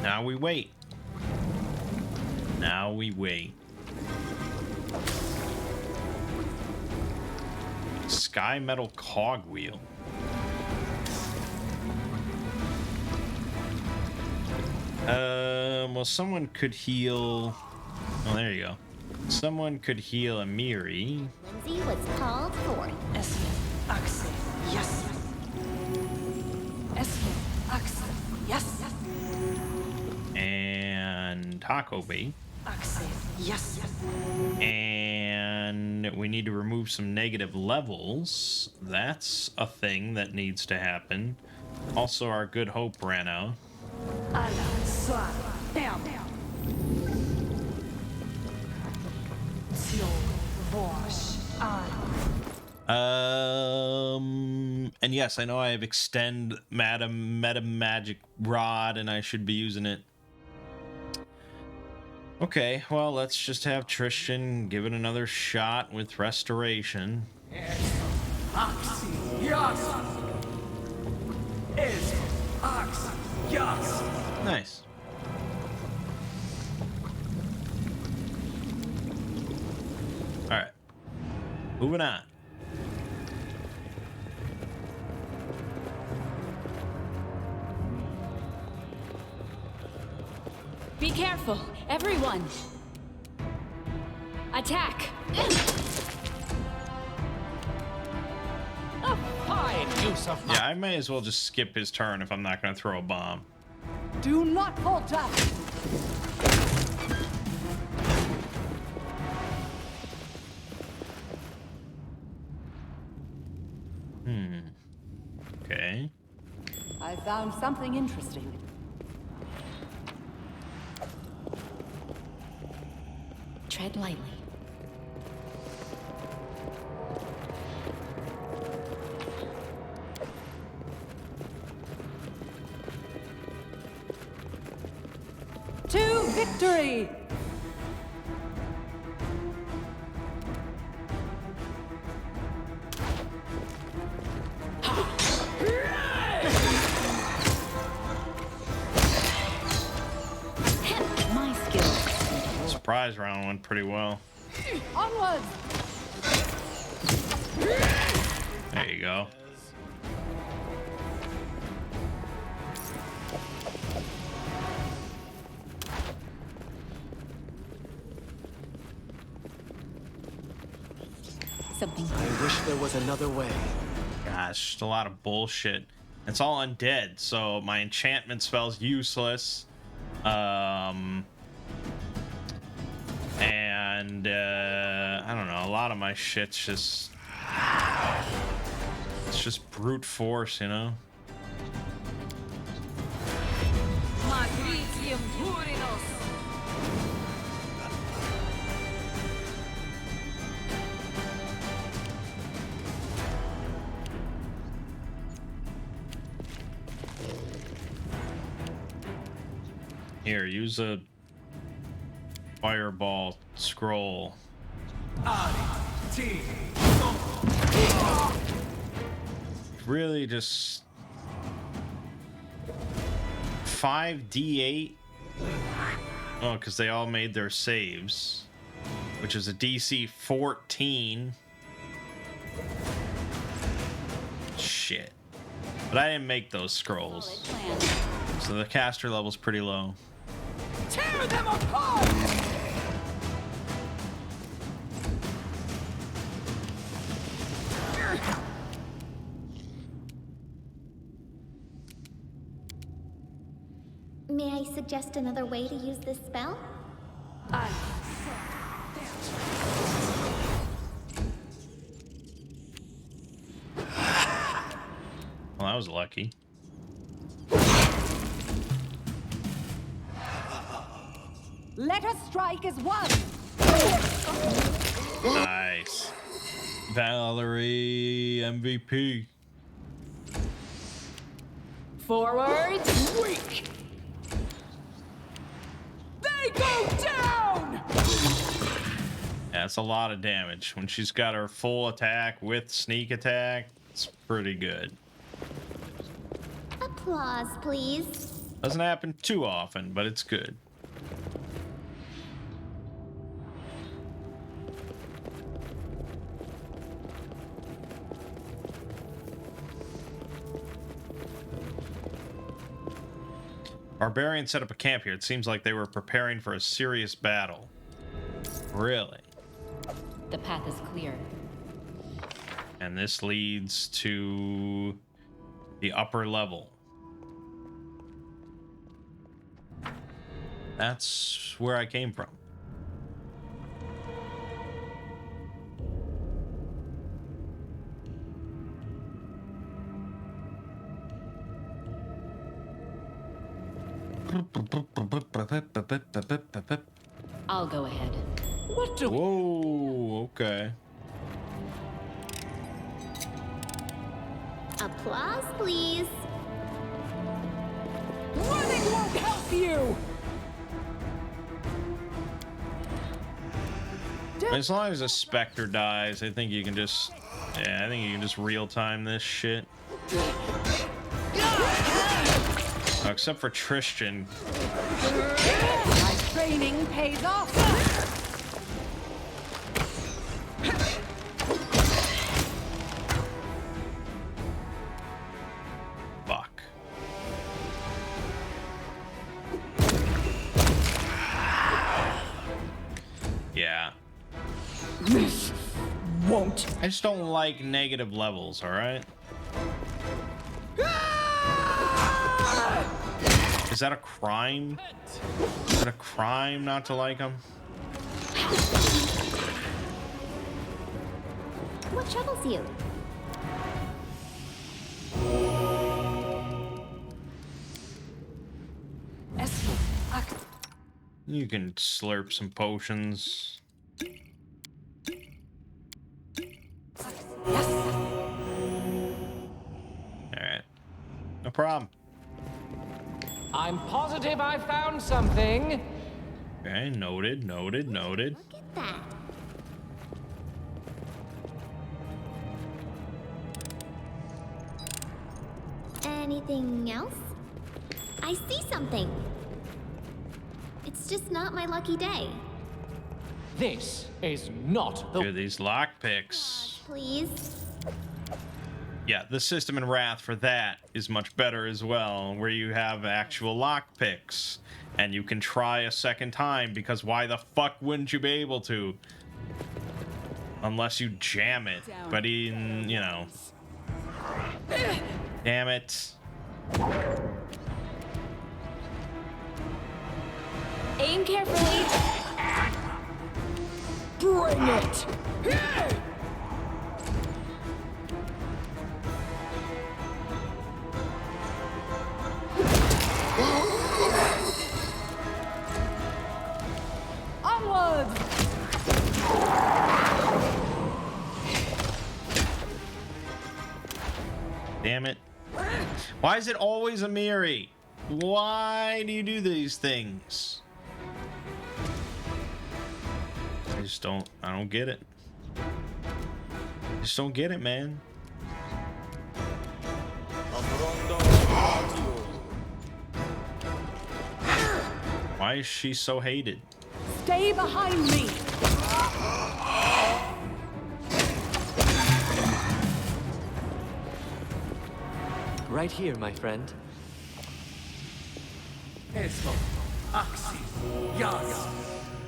A: Now we wait. Now we wait. Sky Metal Cogwheel. Well, someone could heal. Oh, there you go. Someone could heal Amiri.
C: Lindsay was called forth.
F: Esme, Axe, yes. Esme, Axe, yes.
A: And Taco Bait.
F: Axe, yes.
A: And we need to remove some negative levels. That's a thing that needs to happen. Also, our Good Hope ran out.
F: Allah, Swa, Bam. Tio, Wash,
A: And yes, I know I have extend meta magic rod and I should be using it. Okay, well, let's just have Tristan give it another shot with restoration.
G: Axe, yes. Es, axe, yes.
A: Nice. All right. Moving on.
E: Be careful, everyone. Attack.
D: A fine use of my...
A: Yeah, I may as well just skip his turn if I'm not going to throw a bomb.
F: Do not falter.
A: Okay.
F: I found something interesting.
E: Tread lightly.
F: To victory!
E: My skills.
A: Surprise round went pretty well.
F: Onwards!
A: There you go.
E: Something.
H: I wish there was another way.
A: Gosh, just a lot of bullshit. It's all undead, so my enchantment spell's useless. And I don't know, a lot of my shit's just... It's just brute force, you know?
F: Patricium Turinos!
A: Here, use a fireball scroll. Really just 5d8. Oh, because they all made their saves, which is a DC 14. Shit. But I didn't make those scrolls, so the caster level's pretty low.
G: Tear them apart!
C: May I suggest another way to use this spell?
A: Well, that was lucky.
B: Let us strike as one.
A: Nice. Valerie MVP.
E: Forward.
G: Weak! They go down!
A: Yeah, that's a lot of damage. When she's got her full attack with sneak attack, it's pretty good.
C: Applause, please.
A: Doesn't happen too often, but it's good. Barbarians set up a camp here. It seems like they were preparing for a serious battle. Really?
E: The path is clear.
A: And this leads to the upper level. That's where I came from.
E: I'll go ahead.
G: What do
A: Whoa, okay.
C: Applause, please.
G: running won't help you?
A: As long as a Spectre dies, I think you can just... Yeah, I think you can just real-time this shit. Oh, except for Tristan.
B: My training pays off.
A: Fuck. Yeah.
G: This won't.
A: I just don't like negative levels, alright? Is that a crime? Is it a crime not to like them?
C: What troubles you?
A: You can slurp some potions. Alright. No problem.
D: I'm positive I found something.
A: Okay, noted, noted, noted.
C: Look at that. Anything else? I see something. It's just not my lucky day.
D: This is not the
A: Here, these lockpicks.
C: Please.
A: Yeah, the system in Wrath for that is much better as well, where you have actual lockpicks, and you can try a second time, because why the fuck wouldn't you be able to? Unless you jam it, but in, you know. Damn it.
E: Aim carefully.
G: Bring it!
B: Onward!
A: Damn it. Why is it always a Miri? Why do you do these things? I don't get it. I just don't get it, man. Why is she so hated?
F: Stay behind me!
H: Right here, my friend.
A: I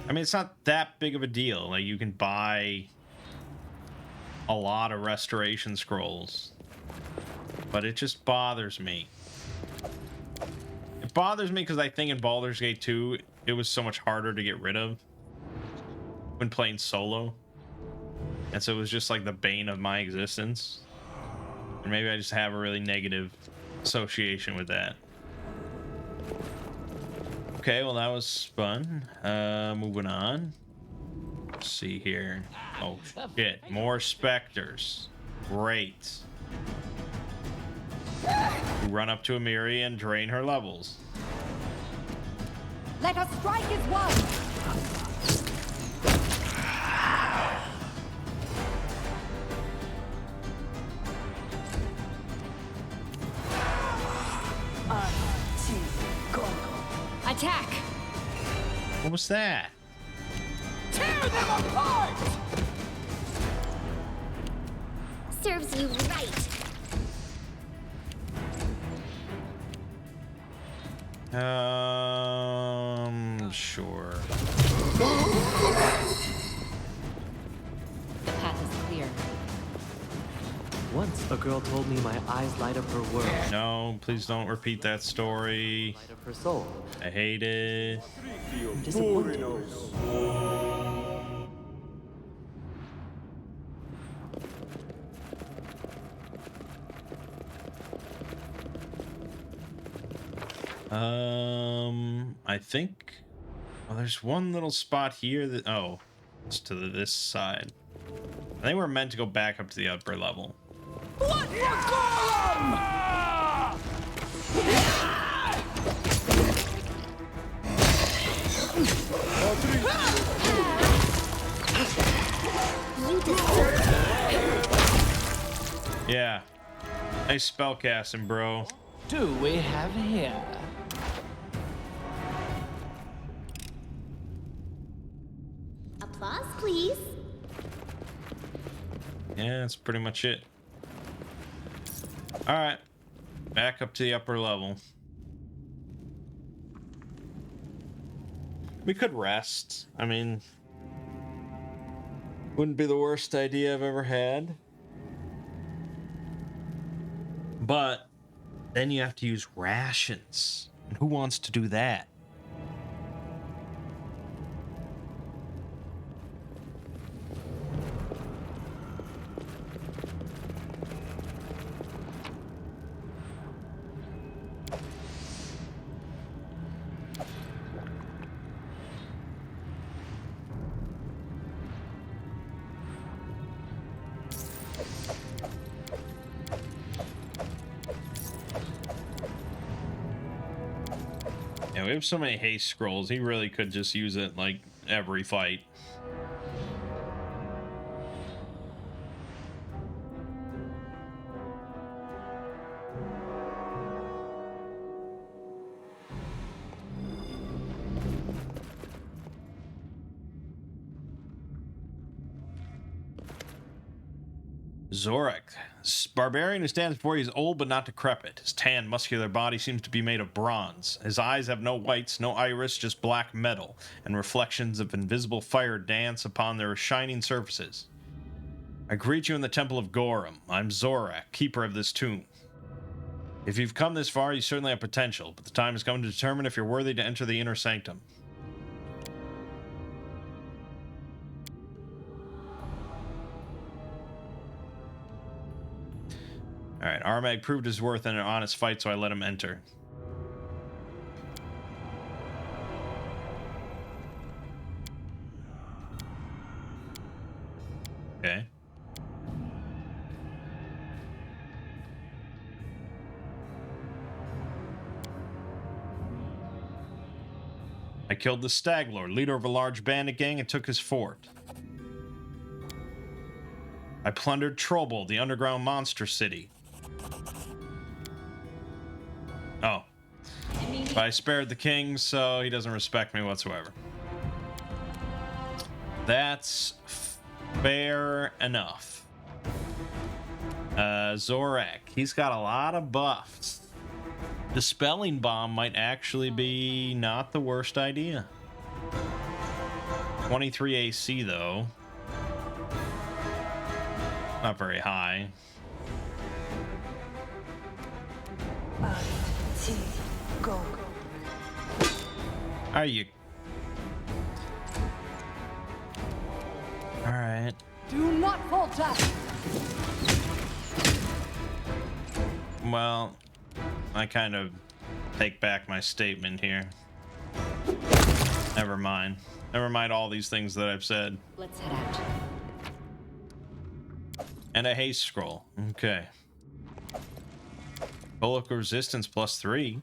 A: mean, it's not that big of a deal. Like, you can buy a lot of restoration scrolls, but it just bothers me. It bothers me because I think in Baldur's Gate 2, it was so much harder to get rid of when playing solo. And so it was just like the bane of my existence. And maybe I just have a really negative association with that. Okay, well, that was fun. Moving on. Let's see here. Oh, shit. More specters. Great. Run up to Amiri and drain her levels.
B: Let us strike as one!
E: Attack!
A: What was that?
G: Tear them apart!
C: Serves you right.
A: Sure.
E: The path is clear.
H: Once a girl told me my eyes light up her world,
A: No, please don't repeat that story.
H: light up her soul.
A: I hate it.
H: I'm disappointed.
A: I think. Well, there's one little spot here that. Oh, it's to this side. I think we're meant to go back up to the upper level.
G: Blood for Gorham!
C: You deserve it.
A: Yeah. Nice spellcasting, bro.
D: Do we have here?
C: Applause, please.
A: Yeah, that's pretty much it. Alright. Back up to the upper level. We could rest. I mean, wouldn't be the worst idea I've ever had. But then you have to use rations. And who wants to do that? Yeah, we have so many haste scrolls. He really could just use it like every fight. Zorak. This barbarian who stands before you is old but not decrepit. His tan, muscular body seems to be made of bronze. His eyes have no whites, no iris, just black metal, and reflections of invisible fire dance upon their shining surfaces. I greet you in the Temple of Gorham. I'm Zorak, keeper of this tomb. If you've come this far, you certainly have potential, but the time has come to determine if you're worthy to enter the inner sanctum. Alright, Armag proved his worth in an honest fight, so I let him enter. Okay. I killed the Stag Lord, leader of a large bandit gang, and took his fort. I plundered Trobel, the underground monster city. Oh. But I spared the king, so he doesn't respect me whatsoever. That's fair enough. Zorak, he's got a lot of buffs. Dispelling Bomb might actually be not the worst idea. 23 AC, though. Not very high.
F: Go.
A: Are you? All right.
F: Do not falter.
A: Well, I kind of take back my statement here. Never mind. Never mind all these things that I've said.
E: Let's head out.
A: And a haste scroll. Okay. Bullock resistance +3.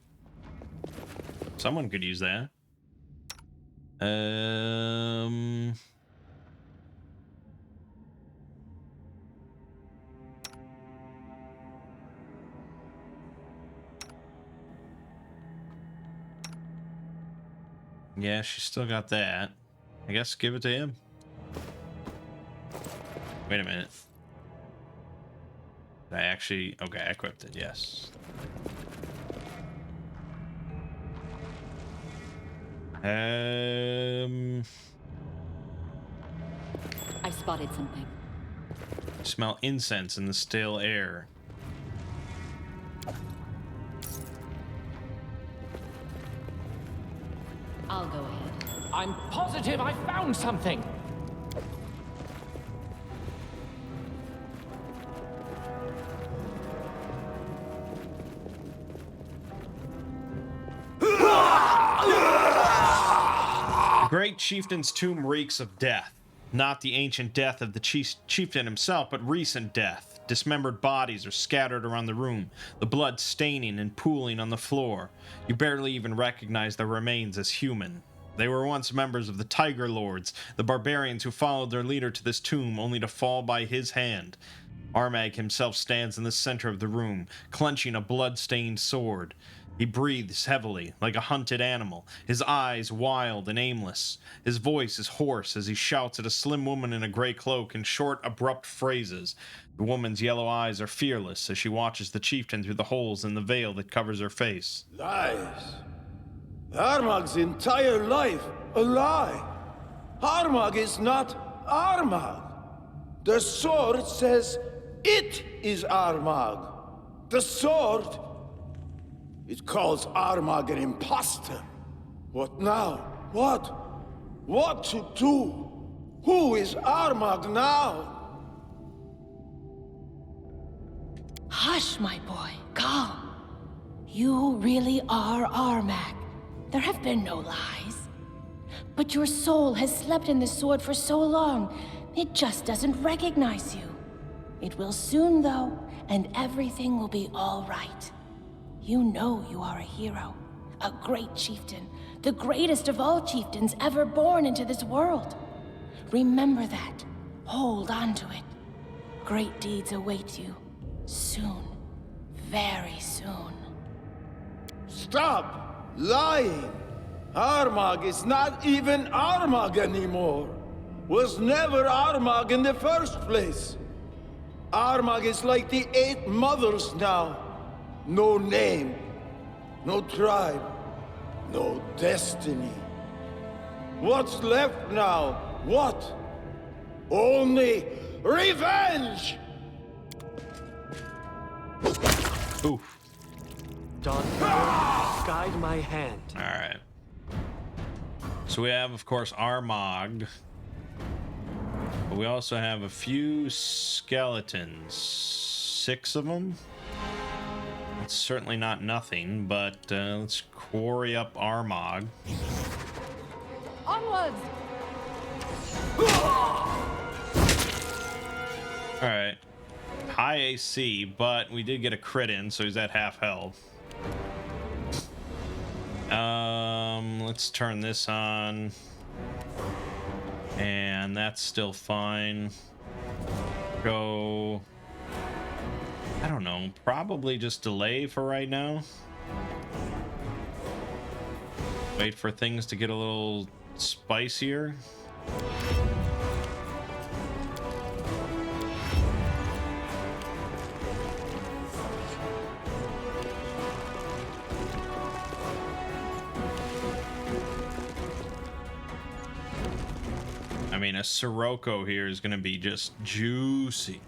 A: Someone could use that. Yeah, she still got that. I guess give it to him. Wait a minute. I actually... Okay, I equipped it, yes.
E: I've spotted something.
A: Smell incense in the stale air.
E: I'll go ahead.
D: I'm positive I found something.
A: The great chieftain's tomb reeks of death. Not the ancient death of the chieftain himself, but recent death. Dismembered bodies are scattered around the room, the blood staining and pooling on the floor. You barely even recognize their remains as human. They were once members of the Tiger Lords, the barbarians who followed their leader to this tomb only to fall by his hand. Armagg himself stands in the center of the room, clenching a blood-stained sword. He breathes heavily, like a hunted animal, his eyes wild and aimless. His voice is hoarse as he shouts at a slim woman in a gray cloak in short, abrupt phrases. The woman's yellow eyes are fearless as she watches the chieftain through the holes in the veil that covers her face.
I: Lies. Armagg's entire life, a lie. Armagg is not Armagg. The sword says it is Armagg. The sword... it calls Armagg an imposter. What now? What? What to do? Who is Armagg now?
J: Hush, my boy. Calm. You really are Armagg. There have been no lies. But your soul has slept in this sword for so long, it just doesn't recognize you. It will soon, though, and everything will be all right. You know you are a hero, a great chieftain, the greatest of all chieftains ever born into this world. Remember that. Hold on to it. Great deeds await you. Soon. Very soon.
I: Stop lying! Armagg is not even Armagg anymore. Was never Armagg in the first place. Armagg is like the 8 mothers now. No name, no tribe, no destiny. What's left now? What? Only revenge!
A: Oof.
H: Dawn, guide my hand.
A: All right. So we have, of course, Armagg. But we also have a few skeletons. 6 of them. It's certainly not nothing, but let's quarry up Armagg.
F: Onwards!
A: Alright. High AC, but we did get a crit in, so he's at half health. Let's turn this on. And that's still fine. Go. I don't know. Probably just delay for right now. Wait for things to get a little spicier. I mean, a Sirocco here is going to be just juicy.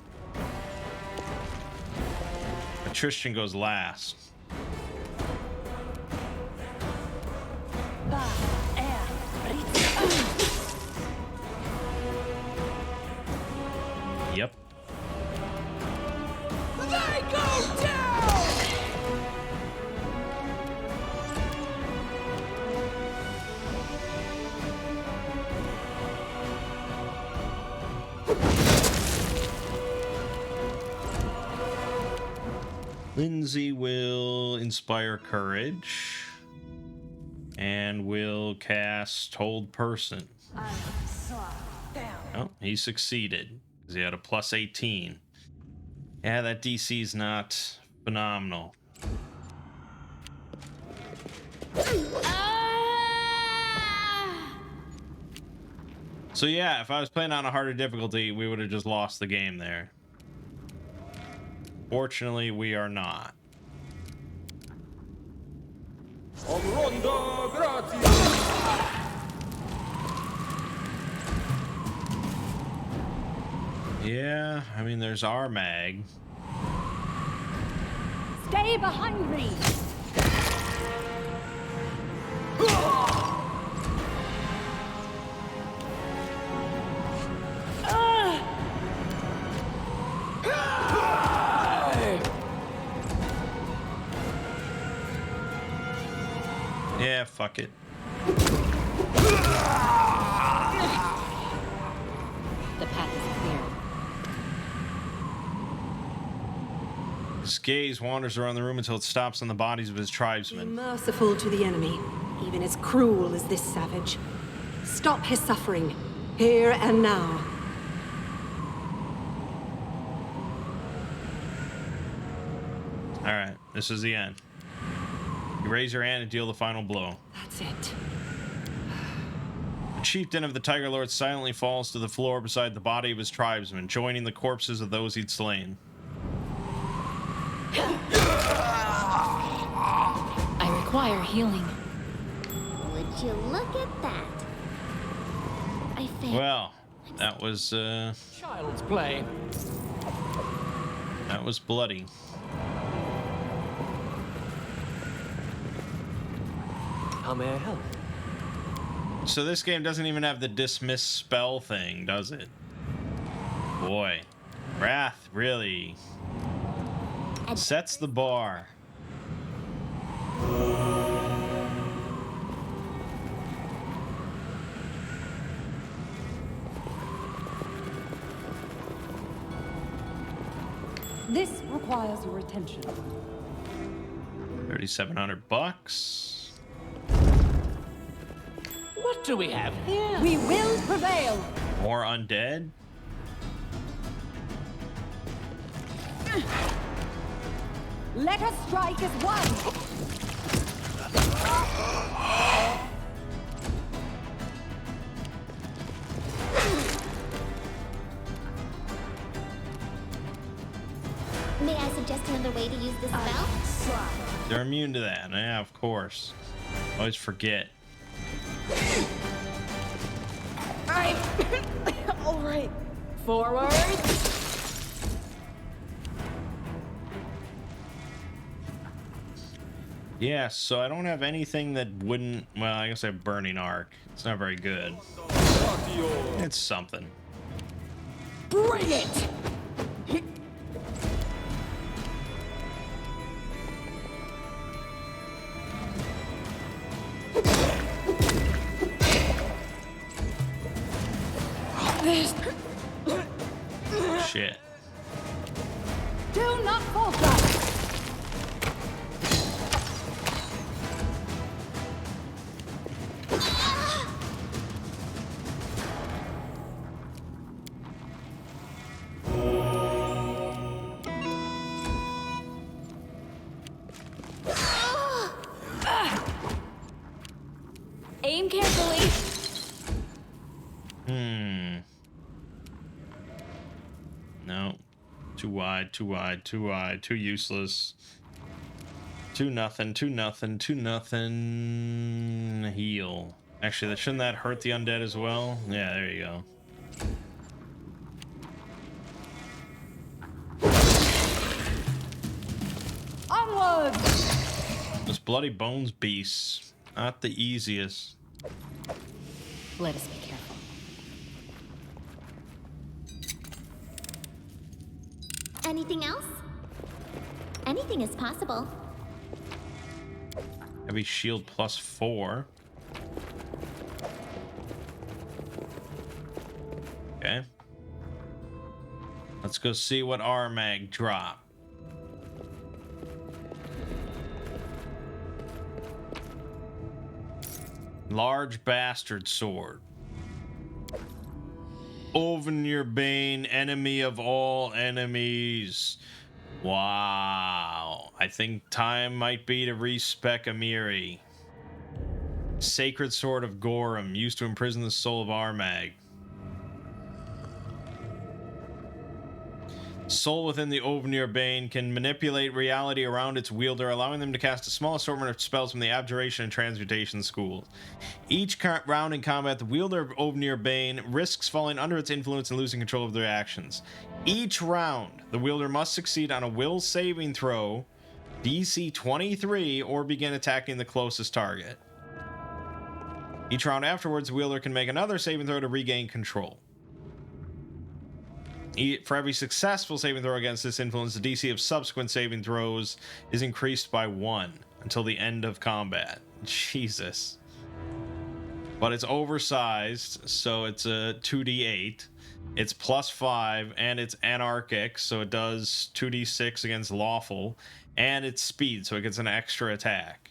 A: Tristan goes last. Yep.
G: They go down!
A: Lindsay will inspire courage and will cast Hold Person. Oh, he succeeded because he had a plus 18. Yeah, that DC is not phenomenal. So yeah, if I was playing on a harder difficulty, we would have just lost the game there. Fortunately, we are not. Yeah, I mean, there's our Mangg.
J: Stay behind me!
A: Yeah, fuck it.
E: The path is clear.
A: His gaze wanders around the room until it stops on the bodies of his
B: Be
A: tribesmen.
B: merciful to the enemy, even as cruel as this savage. Stop his suffering, here and now.
A: Alright, this is the end. You raise your hand and deal the final blow.
B: That's it.
A: The chieftain of the Tiger Lords silently falls to the floor beside the body of his tribesmen, joining the corpses of those he'd slain.
E: I require healing.
C: Would you look at that? I failed.
A: Well, that was
D: Child's play.
A: that was bloody.
H: How may I help?
A: So this game doesn't even have the dismiss spell thing, does it? Boy, Wrath really sets the bar.
J: This requires your attention.
A: $3,700.
D: What do we have here?
J: We will prevail!
A: More undead.
J: Let us strike as one!
C: May I suggest another way to use this spell?
A: They're immune to that. Yeah, of course. Always forget.
J: All right. Forward!
A: Yeah, so I don't have anything that wouldn't... Well, I guess I have Burning Arc. It's not very good. It's something.
J: Bring it!
A: Shit.
J: Do not falter!
A: too wide, too wide, too wide, too useless. Too nothing, too nothing, too nothing. Heal. Actually, shouldn't that hurt the undead as well? Yeah, there you go.
F: Onward!
A: This bloody bones beast, not the easiest.
E: Let us be careful.
C: Anything else? Anything is possible.
A: Heavy shield +4. Okay. Let's go see what Mangg drop. Large bastard sword. Ovenir Bane, enemy of all enemies. Wow. I think time might be to respec Amiri. Sacred Sword of Gorum, used to imprison the soul of Mangg. Soul within the Ovenir Bane can manipulate reality around its wielder, allowing them to cast a small assortment of spells from the Abjuration and Transmutation schools. Each round in combat, the wielder of Ovenir Bane risks falling under its influence and losing control of their actions. Each round, the wielder must succeed on a will saving throw, DC 23, or begin attacking the closest target. Each round afterwards, the wielder can make another saving throw to regain control. For every successful saving throw against this influence, the DC of subsequent saving throws is increased by 1 until the end of combat. Jesus. But it's oversized, so it's a 2d8. It's +5, and it's anarchic, so it does 2d6 against lawful, and it's speed, so it gets an extra attack.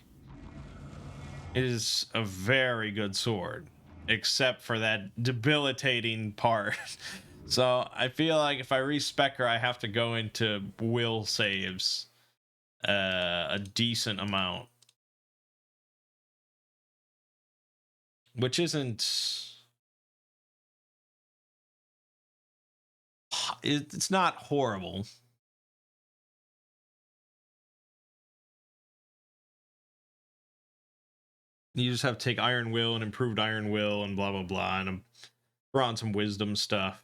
A: It is a very good sword, except for that debilitating part. So I feel like if I respec her, I have to go into will saves a decent amount, which isn't. It's not horrible. You just have to take Iron Will and improved Iron Will and blah blah blah, and I'm throwing some wisdom stuff.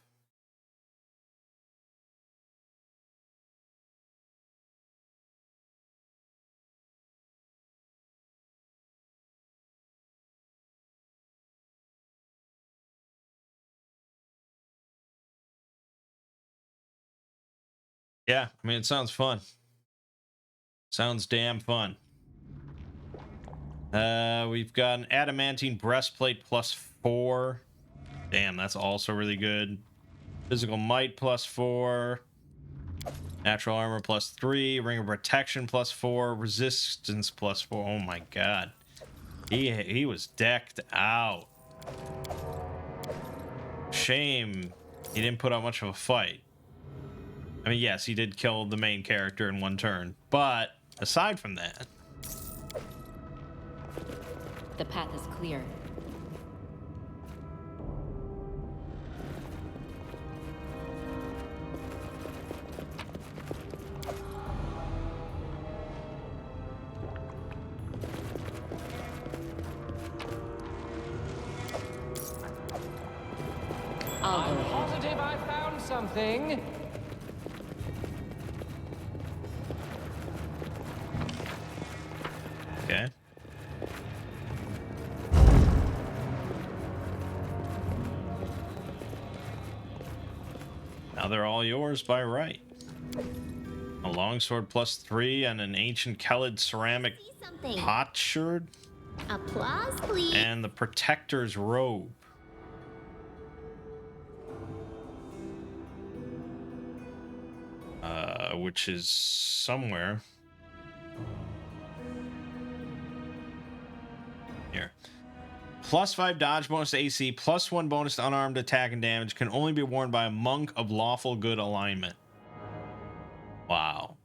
A: Yeah, I mean, it sounds fun. Sounds damn fun. We've got an adamantine breastplate +4. Damn, that's also really good. Physical might +4. Natural armor +3. Ring of protection +4. Resistance +4. Oh my god. He was decked out. Shame he didn't put up much of a fight. I mean, yes, he did kill the main character in one turn, but aside from that,
E: The path is clear.
D: I'm positive I found something.
A: okay. Now they're all yours by right. A longsword +3 and an ancient Kelid ceramic potsherd.
C: Applause, please.
A: And the protector's robe. Which is somewhere here. +5 dodge bonus to AC, +1 bonus to unarmed attack and damage, can only be worn by a monk of lawful good alignment. Wow.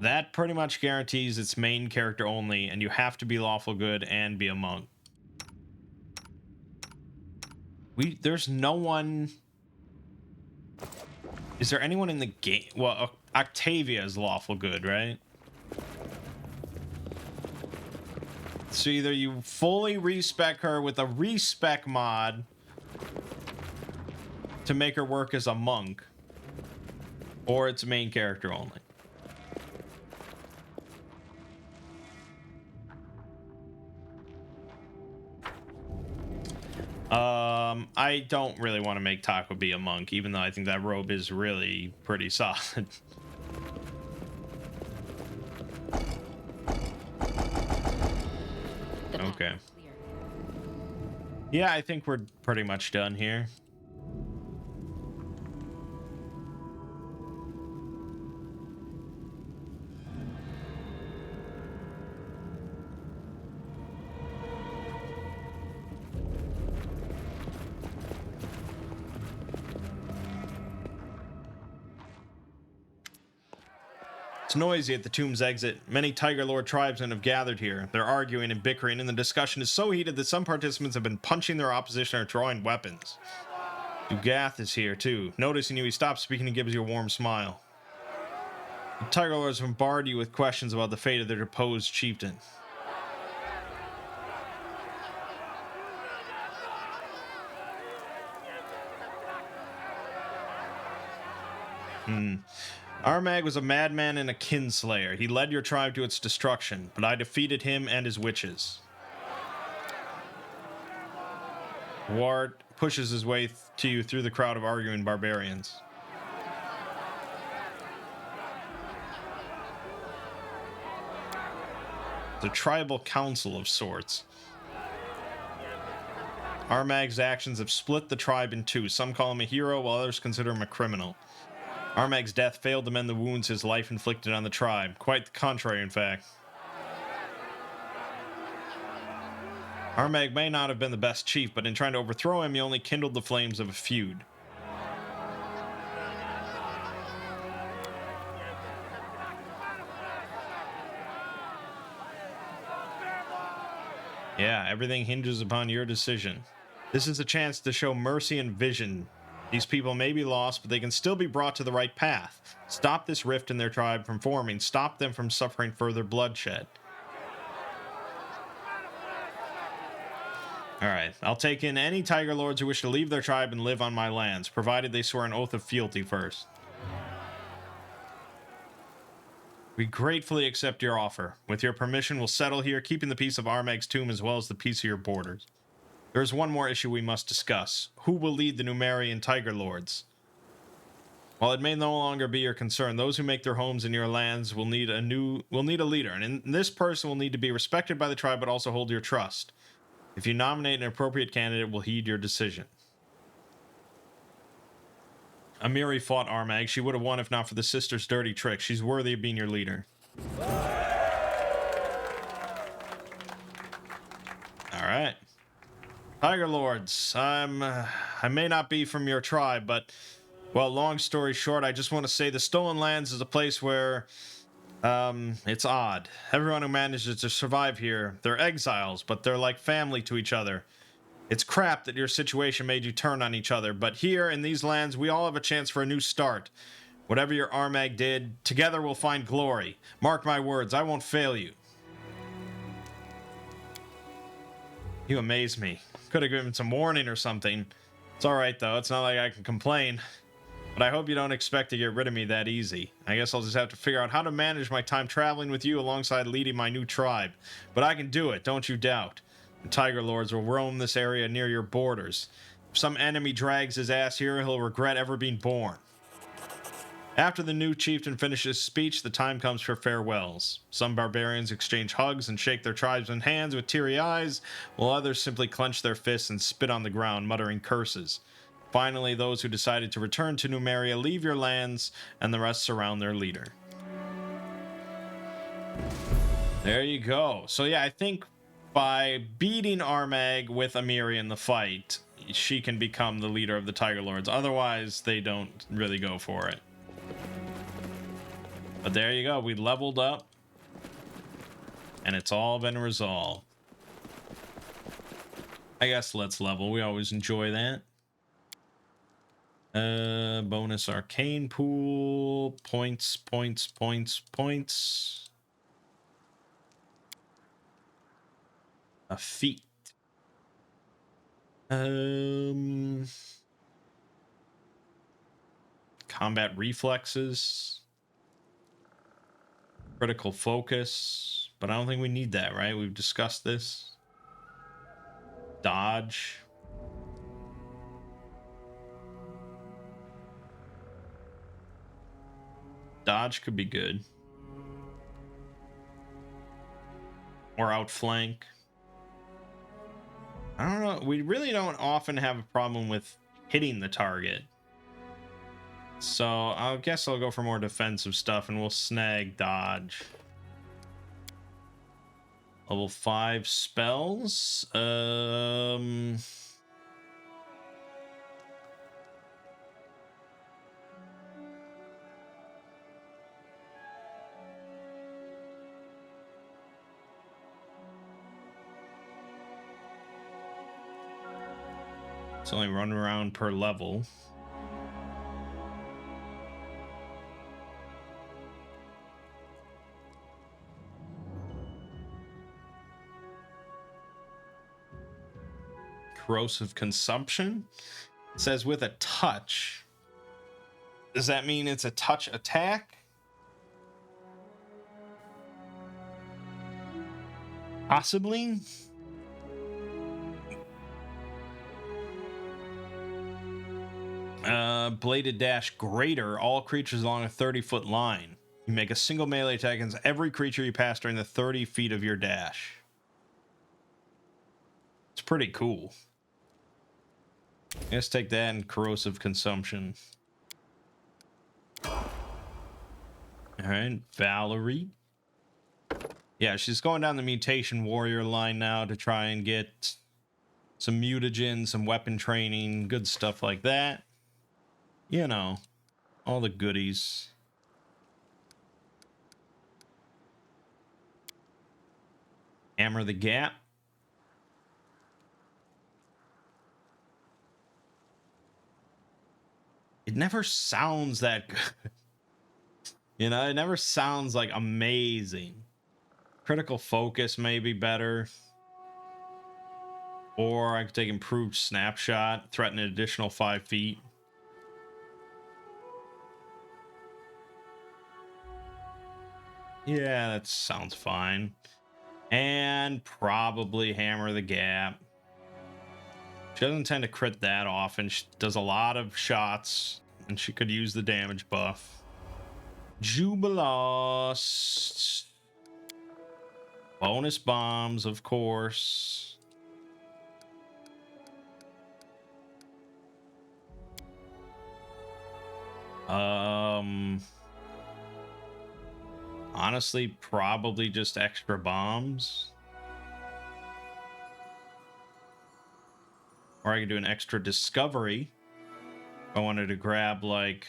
A: That pretty much guarantees it's main character only, and you have to be lawful good and be a monk. There's no one Is there anyone in the game? Well, Octavia is lawful good, right? So either you fully respec her with a respec mod to make her work as a monk, or it's main character only. I don't really want to make Taco be a monk, even though I think that robe is really pretty solid. Okay. Yeah, I think we're pretty much done here. It's noisy at the tomb's exit. Many Tiger Lord tribesmen have gathered here. They're arguing and bickering, and the discussion is so heated that some participants have been punching their opposition or drawing weapons. Dugath is here, too. Noticing you, he stops speaking and gives you a warm smile. The Tiger Lords bombard you with questions about the fate of their deposed chieftain. Armagg was a madman and a kinslayer. He led your tribe to its destruction, but I defeated him and his witches. Ward pushes his way to you through the crowd of arguing barbarians. The tribal council of sorts. Armagg's actions have split the tribe in two. Some call him a hero, while others consider him a criminal. Armagg's death failed to mend the wounds his life inflicted on the tribe. Quite the contrary, in fact. Armagg may not have been the best chief, but in trying to overthrow him, he only kindled the flames of a feud. Yeah, everything hinges upon your decision. This is a chance to show mercy and vision. These people may be lost, but they can still be brought to the right path. Stop this rift in their tribe from forming. Stop them from suffering further bloodshed. Alright, I'll take in any Tiger Lords who wish to leave their tribe and live on my lands, provided they swear an oath of fealty first. We gratefully accept your offer. With your permission, we'll settle here, keeping the peace of Armagg's tomb as well as the peace of your borders. There is one more issue we must discuss. Who will lead the Numerian Tiger Lords? While it may no longer be your concern, those who make their homes in your lands will need a leader, and this person will need to be respected by the tribe but also hold your trust. If you nominate an appropriate candidate, we'll heed your decision. Amiri fought Armagg. She would have won if not for the sister's dirty trick. She's worthy of being your leader. Alright. Tiger Lords, I may not be from your tribe, but, well, long story short, I just want to say the Stolen Lands is a place where, it's odd. Everyone who manages to survive here, they're exiles, but they're like family to each other. It's crap that your situation made you turn on each other, but here in these lands, we all have a chance for a new start. Whatever your Armagg did, together we'll find glory. Mark my words, I won't fail you. You amaze me. Could have given some warning or something. It's alright though, it's not like I can complain. But I hope you don't expect to get rid of me that easy. I guess I'll just have to figure out how to manage my time traveling with you alongside leading my new tribe. But I can do it, don't you doubt. The Tiger Lords will roam this area near your borders. If some enemy drags his ass here, he'll regret ever being born. After the new chieftain finishes his speech, the time comes for farewells. Some barbarians exchange hugs and shake their tribesmen's hands with teary eyes, while others simply clench their fists and spit on the ground, muttering curses. Finally, those who decided to return to Numeria leave your lands, and the rest surround their leader. There you go. So yeah, I think by beating Armagg with Amiri in the fight, she can become the leader of the Tiger Lords. Otherwise, they don't really go for it. But there you go. We leveled up. And it's all been resolved. I guess let's level. We always enjoy that. Bonus arcane pool. Points. A feat. Combat reflexes. Critical focus. But I don't think we need that, right? We've discussed this. Dodge. Dodge could be good. Or outflank. I don't know. We really don't often have a problem with hitting the target. So I guess I'll go for more defensive stuff and we'll snag dodge. Level 5 spells. It's only run around per level. Corrosive consumption. It says with a touch. Does that mean it's a touch attack? Possibly. Bladed dash greater. All creatures along a 30-foot line. You make a single melee attack against every creature you pass during the 30 feet of your dash. It's pretty cool. Let's take that and corrosive consumption. All right, Valerie. Yeah, she's going down the mutation warrior line now to try and get some mutagen, some weapon training, good stuff like that. You know, all the goodies. Hammer the gap. It never sounds that good. You know, it never sounds like amazing. Critical focus may be better. Or I could take improved snapshot, threaten an additional 5 feet. Yeah, that sounds fine. And probably hammer the gap. She doesn't tend to crit that often. She does a lot of shots, and she could use the damage buff. Jubilost. Bonus bombs, of course. Honestly, probably just extra bombs. Or I could do an extra discovery. If I wanted to grab like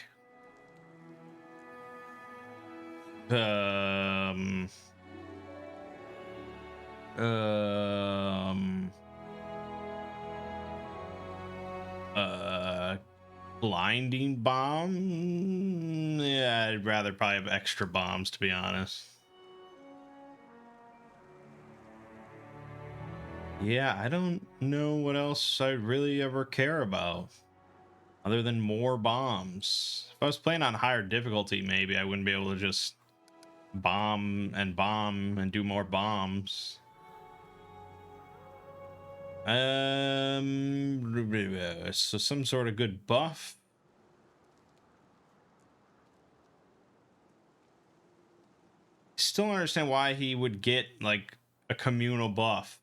A: blinding bomb. Yeah, I'd rather probably have extra bombs, to be honest. Yeah, I don't know what else I'd really ever care about other than more bombs. If I was playing on higher difficulty, maybe I wouldn't be able to just bomb and do more bombs. So some sort of good buff. Still don't understand why he would get like a communal buff.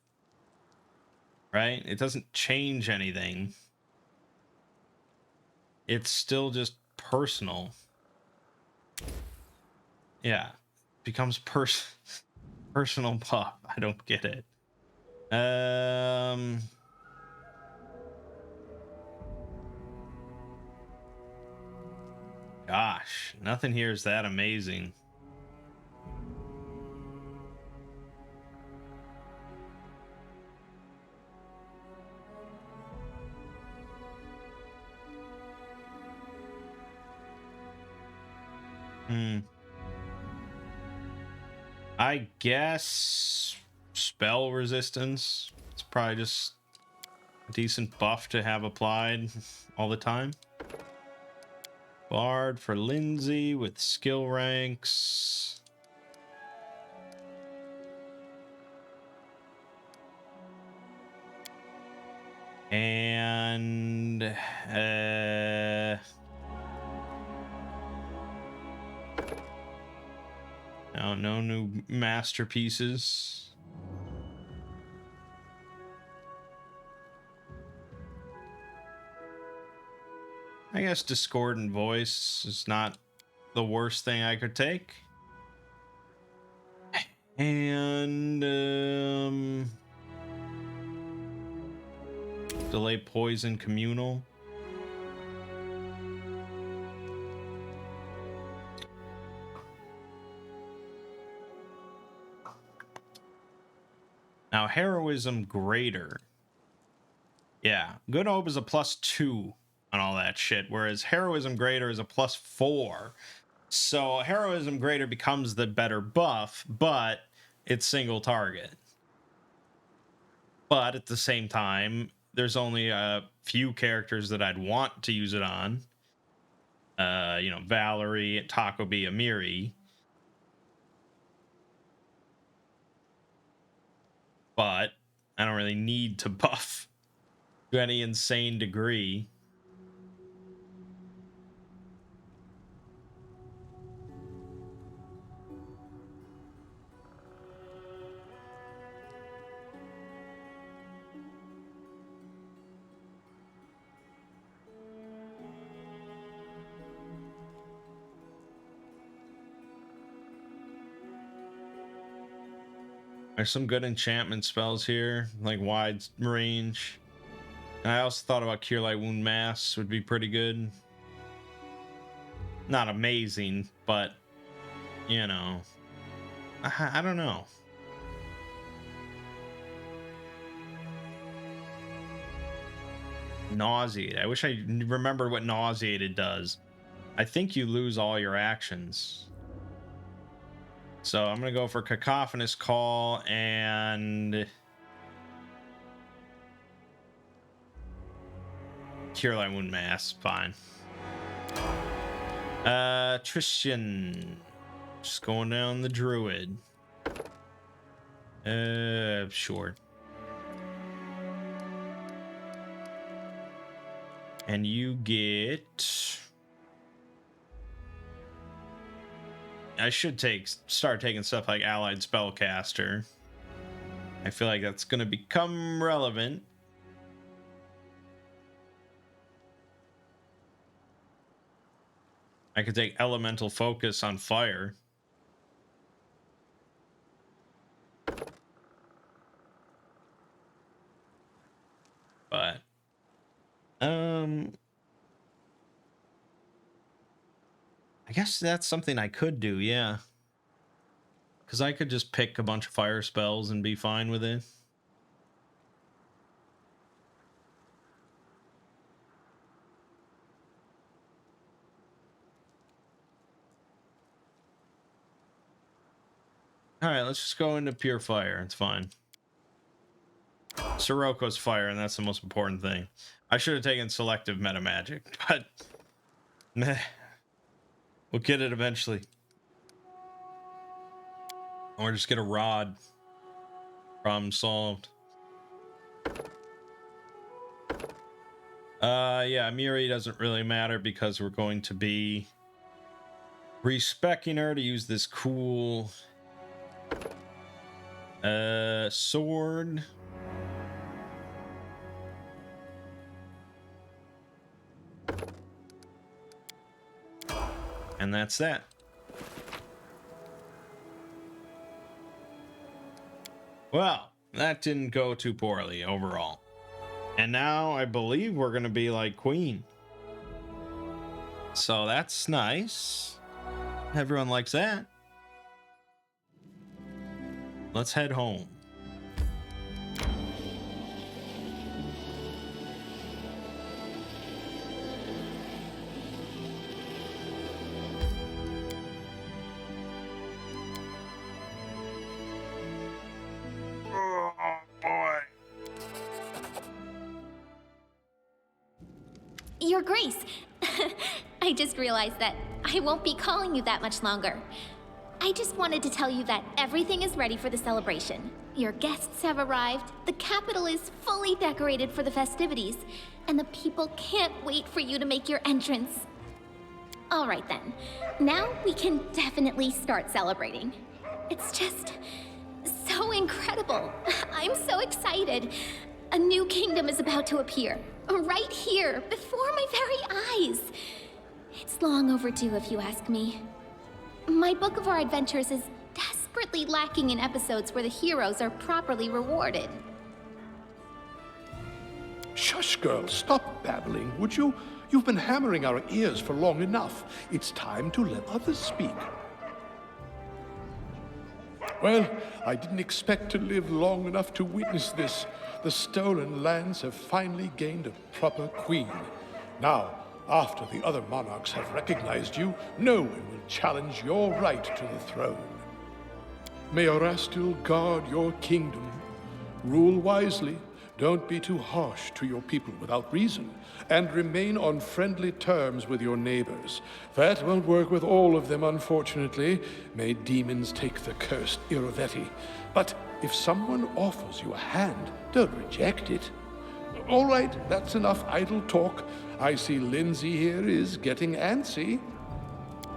A: Right? It doesn't change anything. It's still just personal. Yeah. Becomes personal buff. I don't get it. Gosh, nothing here is that amazing. I guess spell resistance. It's probably just a decent buff to have applied all the time. Bard for Lindsay with skill ranks. And no new masterpieces. I guess Discordant Voice is not the worst thing I could take. And delay poison communal. Now, heroism greater. Yeah, good hope is a +2 on all that shit, whereas heroism greater is a +4. So heroism greater becomes the better buff, but it's single target. But at the same time, there's only a few characters that I'd want to use it on. Valerie, Takobi, Amiri. But I don't really need to buff to any insane degree. There's some good enchantment spells here, like wide range. And I also thought about Cure Light Wound Mass would be pretty good. Not amazing, but, I don't know. Nauseate. I wish I remembered what Nauseated does. I think you lose all your actions. So I'm going to go for Cacophonous Call and Cure Light Wound Mass. Fine. Tristan. Just going down the Druid. Sure. And you get... I should start taking stuff like Allied Spellcaster. I feel like that's going to become relevant. I could take Elemental Focus on fire. But I guess that's something I could do, yeah. Because I could just pick a bunch of fire spells and be fine with it. Alright, let's just go into pure fire. It's fine. Siroko's fire, and that's the most important thing. I should have taken selective meta magic, but meh. We'll get it eventually. Or just get a rod. Problem solved. Yeah, Miri doesn't really matter because we're going to be respecking her to use this cool sword. And that's that. Well, that didn't go too poorly overall. And now I believe we're going to be like Queen. So that's nice. Everyone likes that. Let's head home.
C: Your Grace. I just realized that I won't be calling you that much longer. I just wanted to tell you that everything is ready for the celebration. Your guests have arrived, the capital is fully decorated for the festivities, and the people can't wait for you to make your entrance. All right then, now we can definitely start celebrating. It's just so incredible. I'm so excited. A new kingdom is about to appear, right here, before my very eyes. It's long overdue if you ask me. My book of our adventures is desperately lacking in episodes where the heroes are properly rewarded.
K: Shush, girl, stop babbling, would you? You've been hammering our ears for long enough. It's time to let others speak. Well, I didn't expect to live long enough to witness this. The stolen lands have finally gained a proper queen. Now, after the other monarchs have recognized you, no one will challenge your right to the throne. May Orastil guard your kingdom. Rule wisely. Don't be too harsh to your people without reason, and remain on friendly terms with your neighbors. That won't work with all of them, unfortunately. May demons take the cursed Irovetti. But if someone offers you a hand, don't reject it. All right, that's enough idle talk. I see Lindsay here is getting antsy.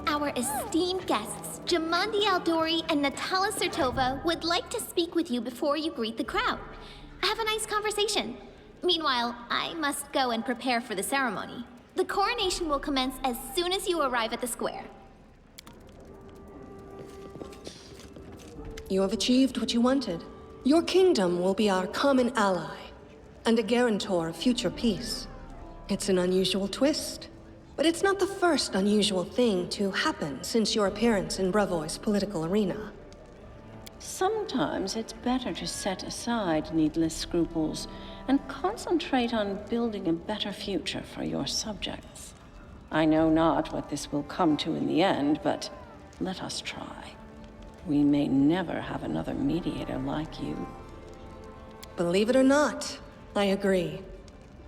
C: Our esteemed guests, Jamandi Aldori and Natala Sertova, would like to speak with you before you greet the crowd. Have a nice conversation. Meanwhile, I must go and prepare for the ceremony. The coronation will commence as soon as you arrive at the square.
L: You have achieved what you wanted. Your kingdom will be our common ally, and a guarantor of future peace. It's an unusual twist, but it's not the first unusual thing to happen since your appearance in Brevoy's political arena.
J: Sometimes it's better to set aside needless scruples and concentrate on building a better future for your subjects. I know not what this will come to in the end, but let us try. We may never have another mediator like you.
L: Believe it or not, I agree.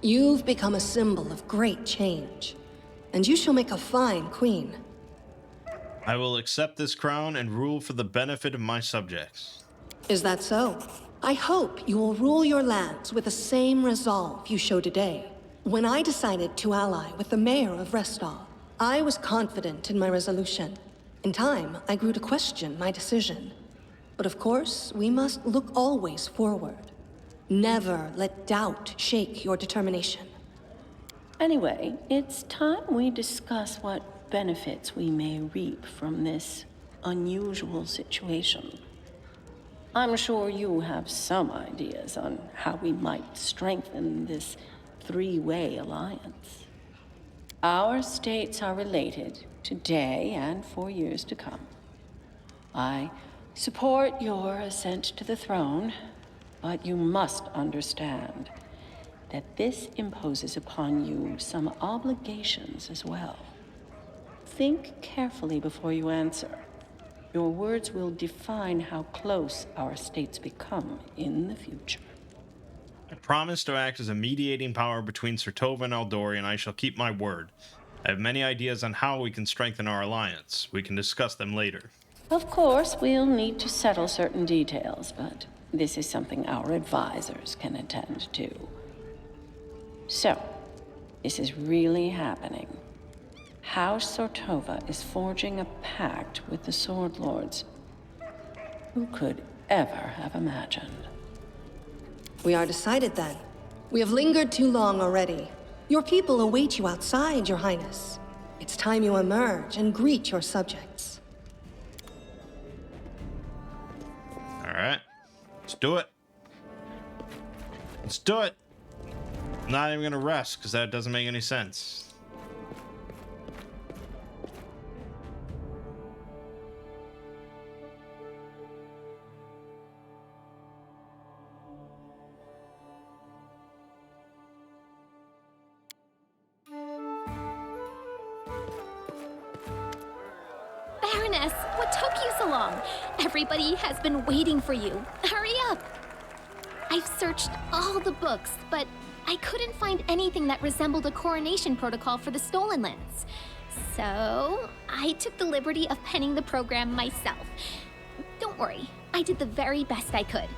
L: You've become a symbol of great change, and you shall make a fine queen.
A: I will accept this crown and rule for the benefit of my subjects.
L: Is that so? I hope you will rule your lands with the same resolve you show today. When I decided to ally with the mayor of Restall, I was confident in my resolution. In time, I grew to question my decision. But of course, we must look always forward. Never let doubt shake your determination.
J: Anyway, it's time we discuss what benefits we may reap from this unusual situation. I'm sure you have some ideas on how we might strengthen this three-way alliance. Our states are related today and for years to come. I support your ascent to the throne, but you must understand that this imposes upon you some obligations as well. Think carefully before you answer. Your words will define how close our states become in the future.
A: I promise to act as a mediating power between Sertova and Aldori, and I shall keep my word. I have many ideas on how we can strengthen our alliance. We can discuss them later.
J: Of course, we'll need to settle certain details, but this is something our advisors can attend to. So, this is really happening. House Sertova is forging a pact with the Sword Lords. Who could ever have imagined?
L: We are decided then. We have lingered too long already. Your people await you outside, Your Highness. It's time you emerge and greet your subjects.
A: All right, let's do it. Let's do it. I'm not even gonna rest because that doesn't make any sense.
C: Baroness, what took you so long? Everybody has been waiting for you. Hurry up! I've searched all the books, but I couldn't find anything that resembled a coronation protocol for the Stolen Lands. So, I took the liberty of penning the program myself. Don't worry, I did the very best I could.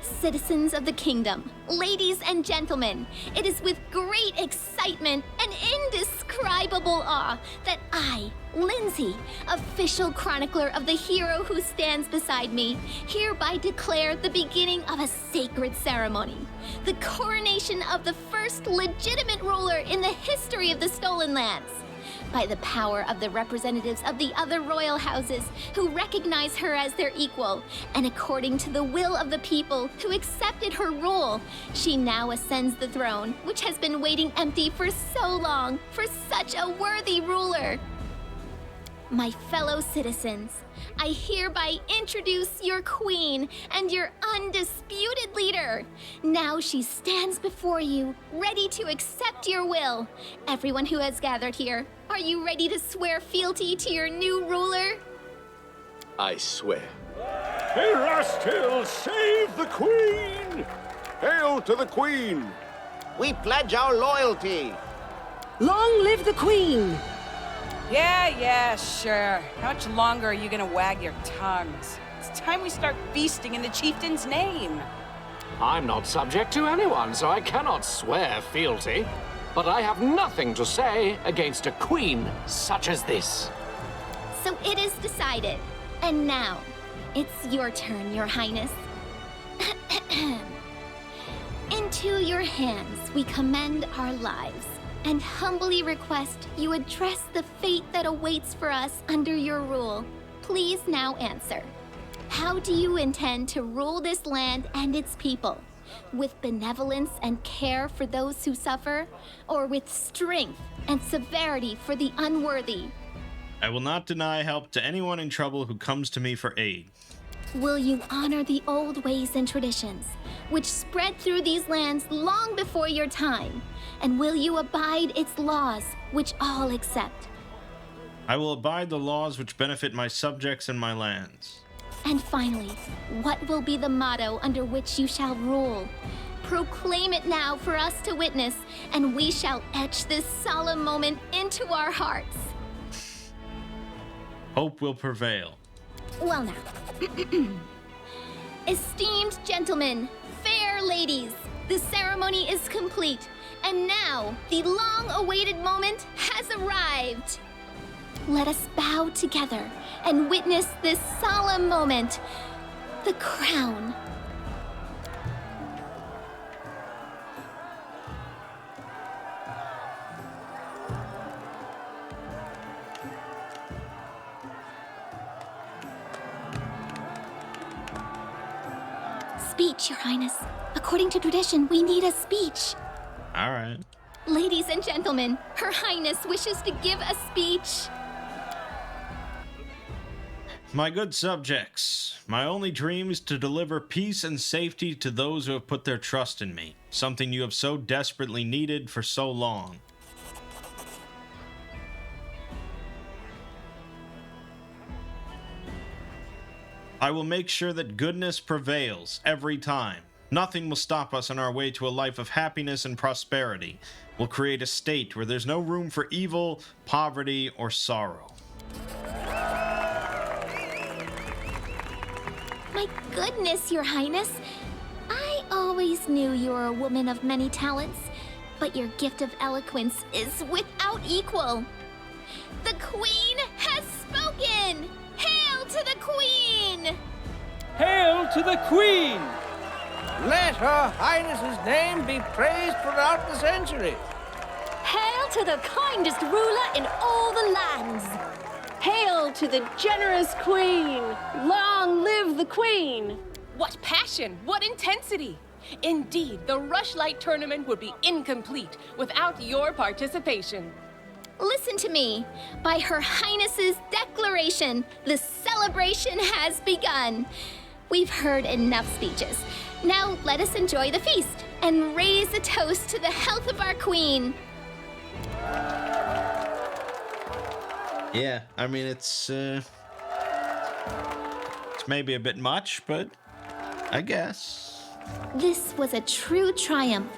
C: Citizens of the kingdom, ladies and gentlemen, it is with great excitement and indescribable awe that I, Lindsay, official chronicler of the hero who stands beside me, hereby declare the beginning of a sacred ceremony, the coronation of the first legitimate ruler in the history of the Stolen Lands. By the power of the representatives of the other royal houses who recognize her as their equal, and according to the will of the people who accepted her rule, she now ascends the throne, which has been waiting empty for so long, for such a worthy ruler. My fellow citizens, I hereby introduce your queen and your undisputed leader. Now she stands before you, ready to accept your will. Everyone who has gathered here, are you ready to swear fealty to your new ruler?
H: I swear.
M: Erastil, save the Queen! Hail to the Queen!
N: We pledge our loyalty.
B: Long live the Queen!
F: Yeah, sure. How much longer are you gonna wag your tongues? It's time we start feasting in the chieftain's name.
D: I'm not subject to anyone, so I cannot swear fealty. But I have nothing to say against a queen such as this.
C: So it is decided. And now, it's your turn, Your Highness. Into your hands we commend our lives, and humbly request you address the fate that awaits for us under your rule. Please now answer. How do you intend to rule this land and its people? With benevolence and care for those who suffer, or with strength and severity for the unworthy?
A: I will not deny help to anyone in trouble who comes to me for aid.
C: Will you honor the old ways and traditions, which spread through these lands long before your time? And will you abide its laws, which all accept?
A: I will abide the laws which benefit my subjects and my lands.
C: And finally, what will be the motto under which you shall rule? Proclaim it now for us to witness, and we shall etch this solemn moment into our hearts.
A: Hope will prevail.
C: Well now. Esteemed gentlemen, fair ladies, the ceremony is complete, and now the long-awaited moment has arrived. Let us bow together and witness this solemn moment, the crown. Speech, Your Highness. According to tradition, we need a speech.
A: All right.
C: Ladies and gentlemen, Her Highness wishes to give a speech.
A: My good subjects, my only dream is to deliver peace and safety to those who have put their trust in me, something you have so desperately needed for so long. I will make sure that goodness prevails every time. Nothing will stop us on our way to a life of happiness and prosperity. We'll create a state where there's no room for evil, poverty, or sorrow.
C: My goodness, Your Highness. I always knew you were a woman of many talents, but your gift of eloquence is without equal. The Queen has spoken! Hail to the Queen!
G: Hail to the Queen!
N: Let Her Highness's name be praised throughout the centuries.
O: Hail to the kindest ruler in all the lands! Hail to the generous Queen! Long live the Queen!
P: What passion! What intensity! Indeed, the Rushlight tournament would be incomplete without your participation.
C: Listen to me. By Her Highness's declaration, the celebration has begun. We've heard enough speeches. Now let us enjoy the feast and raise a toast to the health of our Queen.
A: Yeah, I mean, it's maybe a bit much, but I guess.
C: This was a true triumph.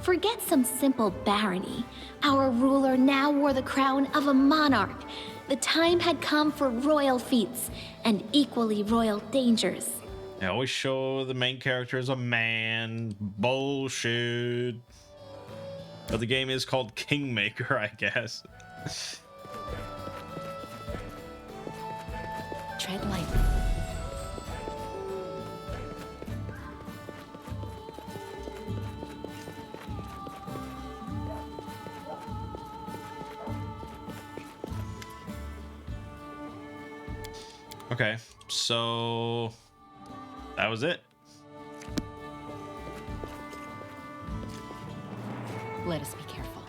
C: Forget some simple barony. Our ruler now wore the crown of a monarch. The time had come for royal feats and equally royal dangers.
A: They always show the main character as a man. Bullshit. But the game is called Kingmaker, I guess.
E: Tread lightly.
A: Okay, so that was it.
E: Let us be careful.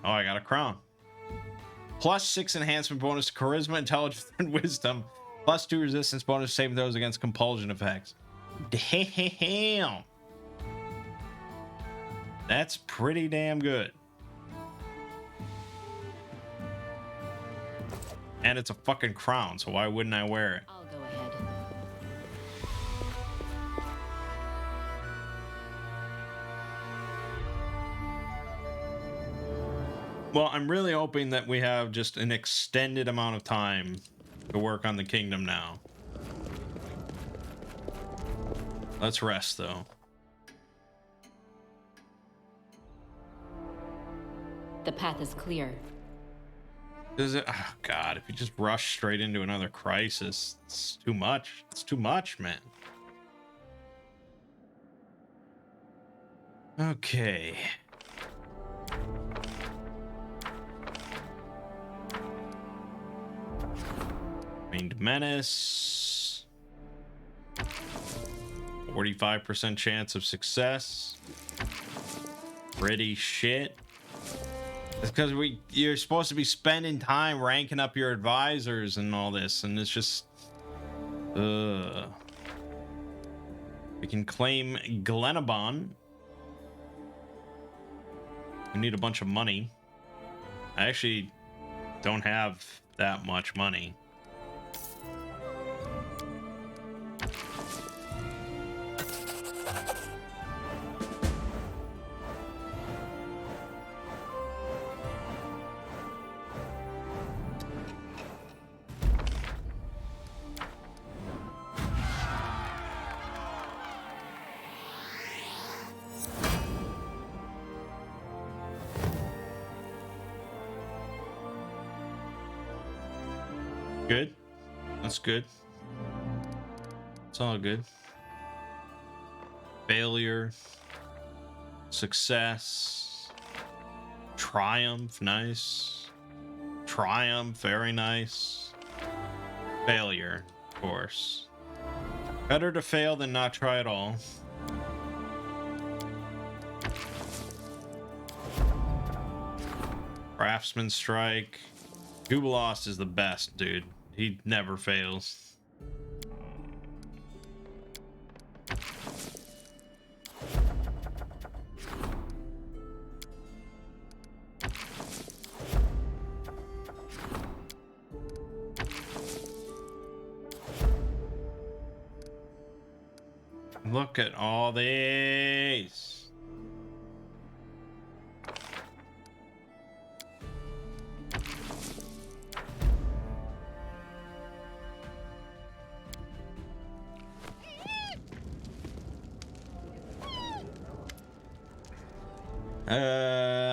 A: Oh, I got a crown. +6 enhancement bonus to charisma, intelligence, and wisdom. +2 resistance bonus to saving throws against compulsion effects. Damn. That's pretty damn good. And it's a fucking crown, so why wouldn't I wear it?
E: I'll go ahead.
A: Well, I'm really hoping that we have just an extended amount of time to work on the kingdom now. Let's rest, though.
E: The path is clear.
A: Is it? Oh, God, if you just rush straight into another crisis, it's too much. It's too much, man. Okay. Winged Menace. 45% chance of success. Pretty shit. It's because you're supposed to be spending time ranking up your advisors and all this, and it's just we can claim Glenabon. We need a bunch of money. I actually don't have that much money. Good. That's good. It's all good. Failure. Success. Triumph. Nice. Triumph. Very nice. Failure. Of course. Better to fail than not try at all. Craftsman Strike. Gubelost is the best, dude. He never fails. Look at all these.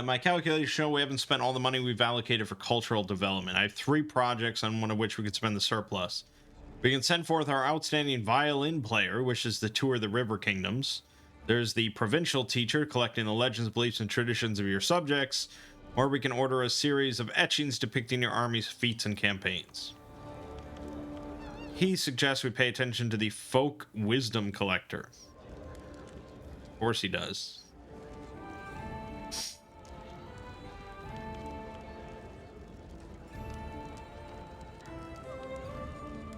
A: My calculators show we haven't spent all the money we've allocated for cultural development. I have 3 projects on one of which we could spend the surplus. We can send forth our outstanding violin player, which is to tour the River Kingdoms. There's the provincial teacher, collecting the legends, beliefs, and traditions of your subjects. Or we can order a series of etchings depicting your army's feats and campaigns. He suggests we pay attention to the folk wisdom collector. Of course he does.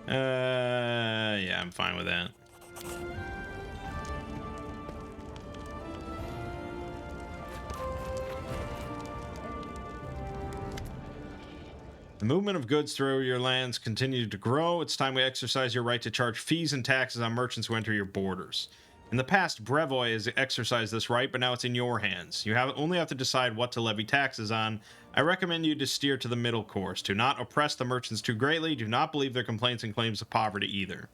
A: Yeah, I'm fine with that. The movement of goods through your lands continues to grow. It's time we exercise your right to charge fees and taxes on merchants who enter your borders. In the past, Brevoy has exercised this right, but now it's in your hands. You only have to decide what to levy taxes on. I recommend you to steer to the middle course. Do not oppress the merchants too greatly. Do not believe their complaints and claims of poverty either.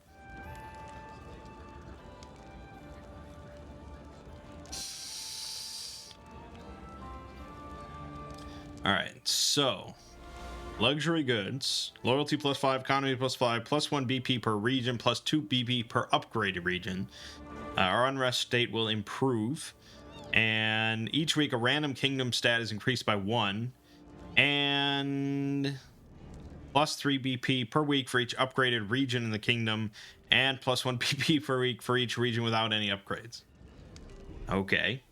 A: Alright, so... luxury goods, loyalty +5, economy +5, +1 BP per region, +2 BP per upgraded region. Our unrest state will improve, and each week a random kingdom stat is increased by 1, and +3 BP per week for each upgraded region in the kingdom, and +1 BP per week for each region without any upgrades. Okay.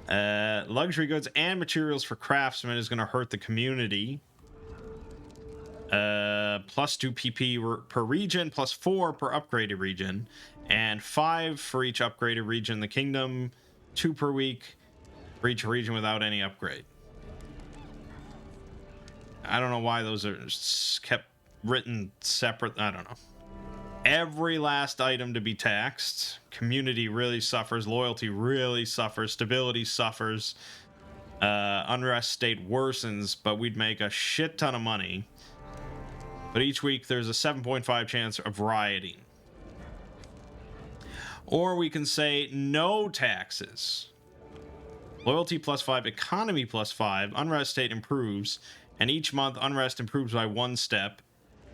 A: Luxury goods and materials for craftsmen is going to hurt the community. +2 PP per region, +4 per upgraded region, and 5 for each upgraded region in the kingdom, 2 per week for each region without any upgrade. I don't know why those are kept written separate. I don't know. Every last item to be taxed. Community really suffers. Loyalty really suffers. Stability suffers. Unrest state worsens, but we'd make a shit ton of money. But each week there's a 7.5 chance of rioting. Or we can say no taxes. Loyalty +5, economy +5, unrest state improves, and each month unrest improves by 1 step.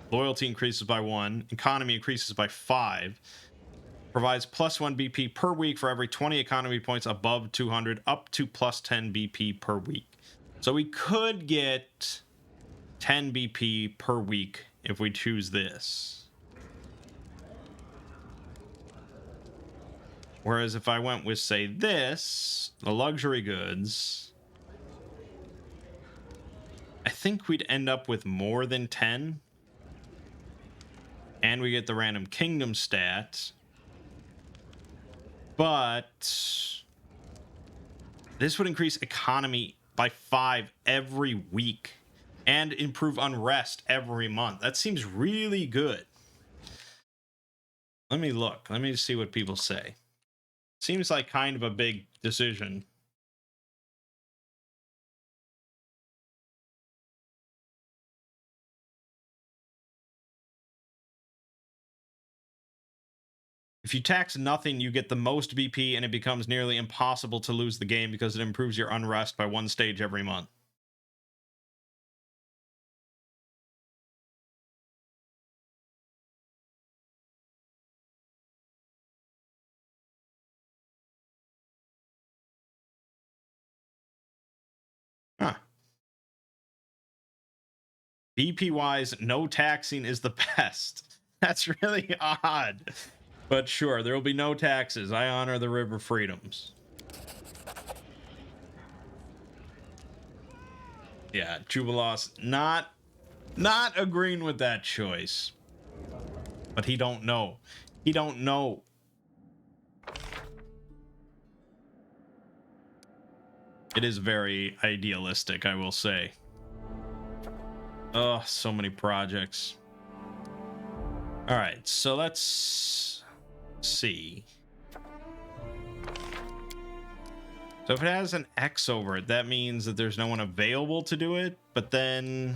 A: Loyalty increases by 1, economy increases by 5. Provides +1 BP per week for every 20 economy points above 200, up to +10 BP per week. So we could get 10 BP per week if we choose this. Whereas if I went with, say, this, the luxury goods, I think we'd end up with more than 10. And we get the random kingdom stat. But this would increase economy by 5 every week and improve unrest every month. That seems really good. Let me look. Let me see what people say. Seems like kind of a big decision. If you tax nothing, you get the most BP, and it becomes nearly impossible to lose the game because it improves your unrest by 1 stage every month. Huh. BP-wise, no taxing is the best. That's really odd. But sure, there will be no taxes. I honor the river freedoms. Yeah, Jubilos not agreeing with that choice. But he don't know. He don't know. It is very idealistic, I will say. Oh, so many projects. All right, so let's see. So if it has an X over it, that means that there's no one available to do it. But then,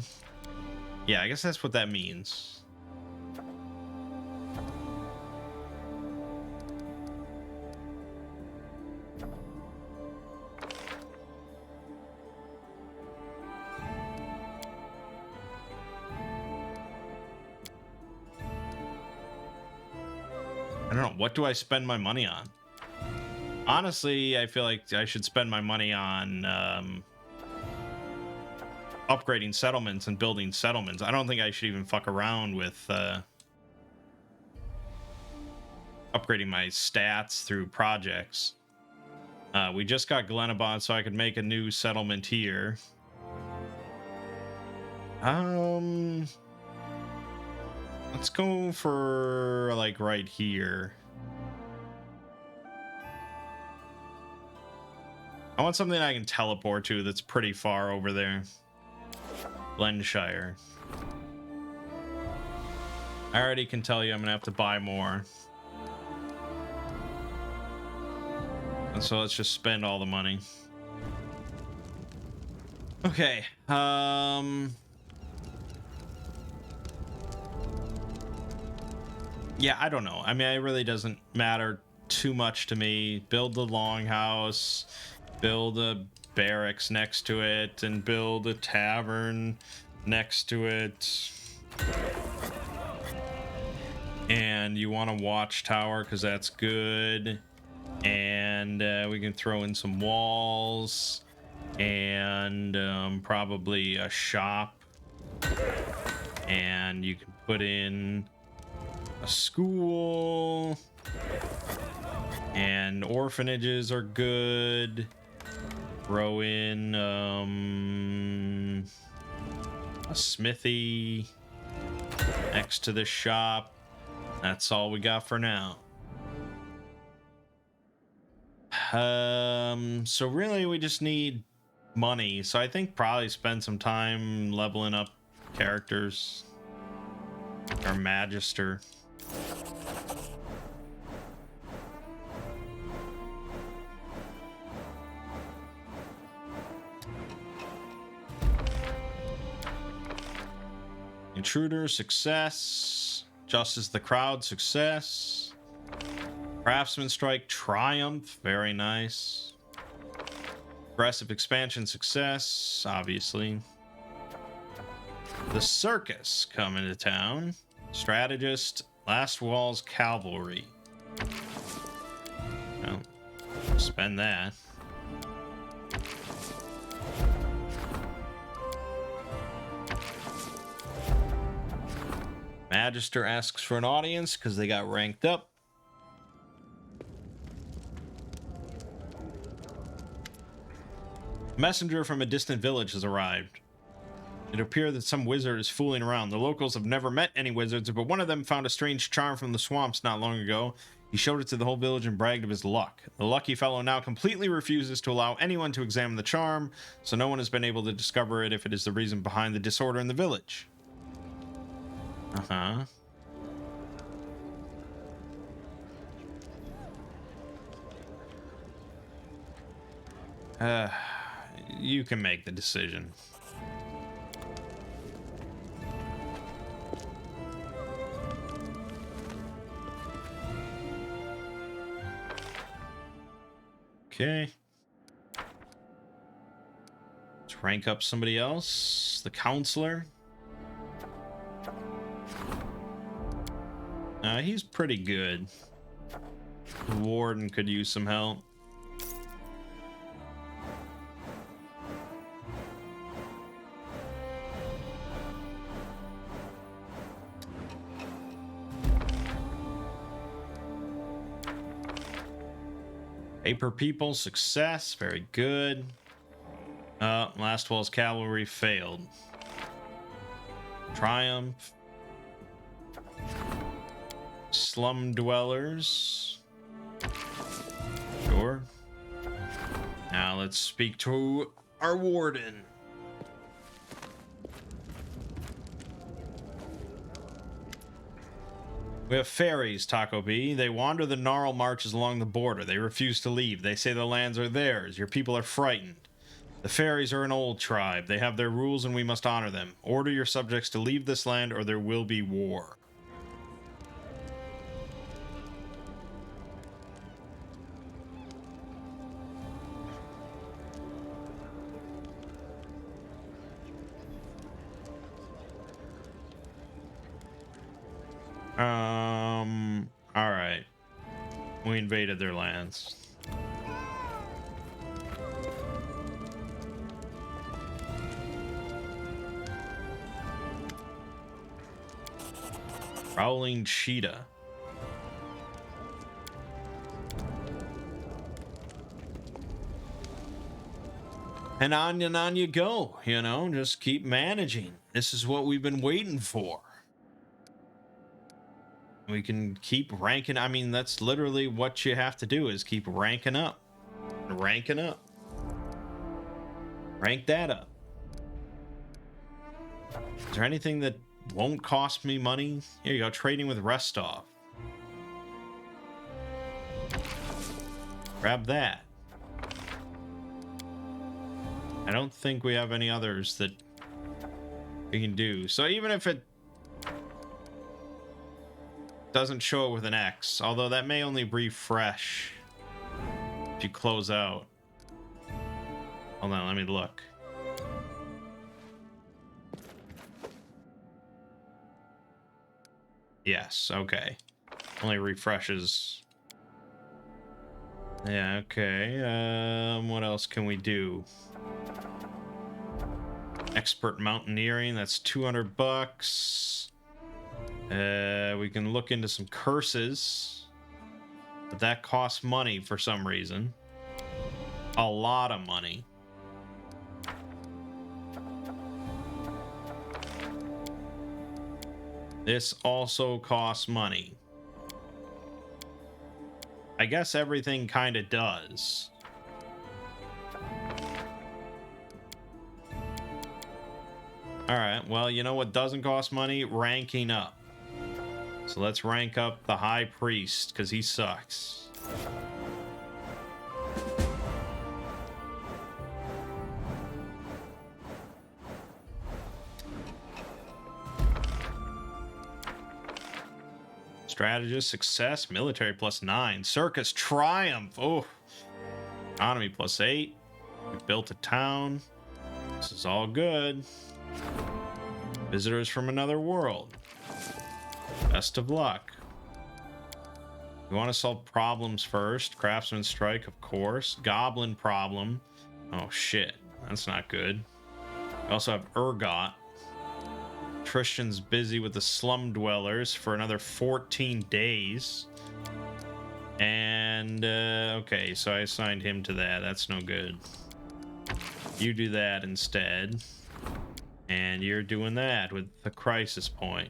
A: yeah, I guess that's what that means. I don't know. What do I spend my money on? Honestly, I feel like I should spend my money on upgrading settlements and building settlements. I don't think I should even fuck around with upgrading my stats through projects. We just got Glenabon, so I could make a new settlement here. Let's go for, like, right here. I want something I can teleport to that's pretty far over there. Glenshire. I already can tell you I'm gonna have to buy more. And so let's just spend all the money. Okay. Yeah, I don't know. I mean, it really doesn't matter too much to me. Build the longhouse, build a barracks next to it, and build a tavern next to it. And you want a watchtower because that's good. And we can throw in some walls and probably a shop. And you can put in a school, and orphanages are good. Throw in a smithy next to the shop. That's all we got for now. So really we just need money. So I think probably spend some time leveling up characters. Our Magister. Intruder, success. Justice the Crowd, success. Craftsman Strike, triumph, very nice. Aggressive expansion, success, obviously. The Circus coming to town. Strategist, Last Wall's Cavalry. Well, spend that. Magister asks for an audience because they got ranked up. A messenger from a distant village has arrived. It appears that some wizard is fooling around. The locals have never met any wizards, but one of them found a strange charm from the swamps not long ago. He showed it to the whole village and bragged of his luck. The lucky fellow now completely refuses to allow anyone to examine the charm, so no one has been able to discover it if it is the reason behind the disorder in the village. You can make the decision. Okay. Let's rank up somebody else. The counselor. He's pretty good. The warden could use some help. Paper people, success, very good. Last Wall's Cavalry failed. Triumph. Slum Dwellers. Sure. Now let's speak to our warden. We have fairies, Taco B. They wander the gnarl marches along the border. They refuse to leave. They say the lands are theirs. Your people are frightened. The fairies are an old tribe. They have their rules and we must honor them. Order your subjects to leave this land or there will be war. All right. We invaded their lands. Prowling cheetah. And on you go, you know, just keep managing. This is what we've been waiting for. We can keep ranking. I mean, that's literally what you have to do is keep ranking up. Ranking up. Rank that up. Is there anything that won't cost me money? Here you go, trading with Restov. Grab that. I don't think we have any others that we can do. So even if it doesn't show it with an X, although that may only refresh if you close out. Hold on, let me look. Yes, okay. Only refreshes. Yeah, okay. What else can we do? Expert mountaineering, that's 200 bucks. We can look into some curses, but that costs money for some reason. A lot of money. This also costs money. I guess everything kind of does. All right, well, you know what doesn't cost money? Ranking up. So let's rank up the High Priest, because he sucks. Strategist, success, military +9, circus, triumph. Oh, economy +8. We built a town. This is all good. Visitors from another world. Best of luck. We want to solve problems first. Craftsman strike, of course. Goblin problem. Oh shit, that's not good. We also have Urgot. Tristan's busy with the slum dwellers for another 14 days. And, okay, so I assigned him to that. That's no good. You do that instead. And you're doing that with the crisis point.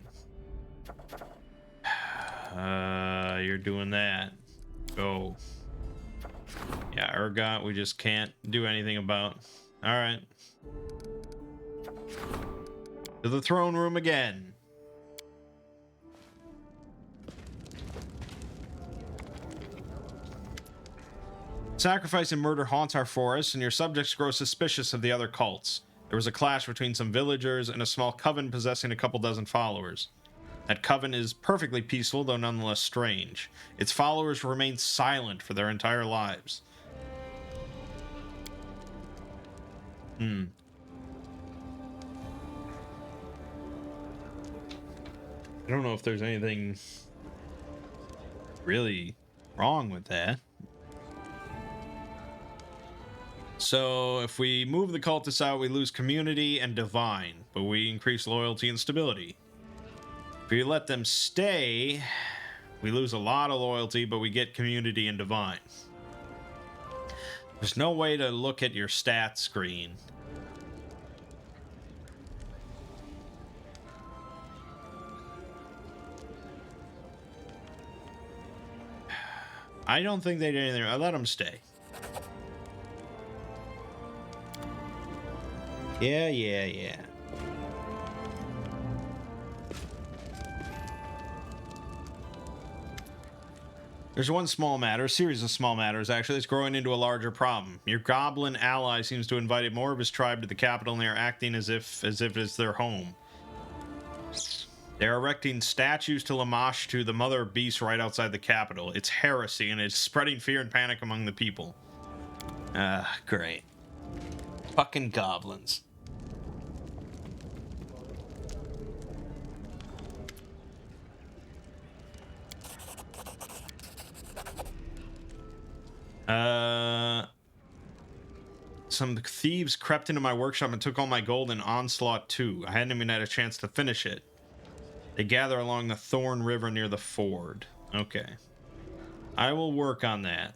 A: You're doing that. Go. Yeah, Urgot, we just can't do anything about. All right. To the throne room again. Sacrifice and murder haunts our forests, and your subjects grow suspicious of the other cults. There was a clash between some villagers and a small coven possessing a couple dozen followers. That coven is perfectly peaceful, though nonetheless strange. Its followers remain silent for their entire lives. I don't know if there's anything really wrong with that. So if we move the cultists out, we lose community and divine, but we increase loyalty and stability. If we let them stay, we lose a lot of loyalty, but we get community and divine. There's no way to look at your stat screen. I don't think they did anything. I let them stay. Yeah. There's one small matter, a series of small matters actually, that's growing into a larger problem. Your goblin ally seems to have invited more of his tribe to the capital, and they are acting as if it's their home. They're erecting statues to Lamashtu, the mother of beasts, right outside the capital. It's heresy, and it's spreading fear and panic among the people. Great. Fucking goblins. Some thieves crept into my workshop and took all my gold in Onslaught 2. I hadn't even had a chance to finish it. They gather along the Thorn River near the ford. Okay. I will work on that.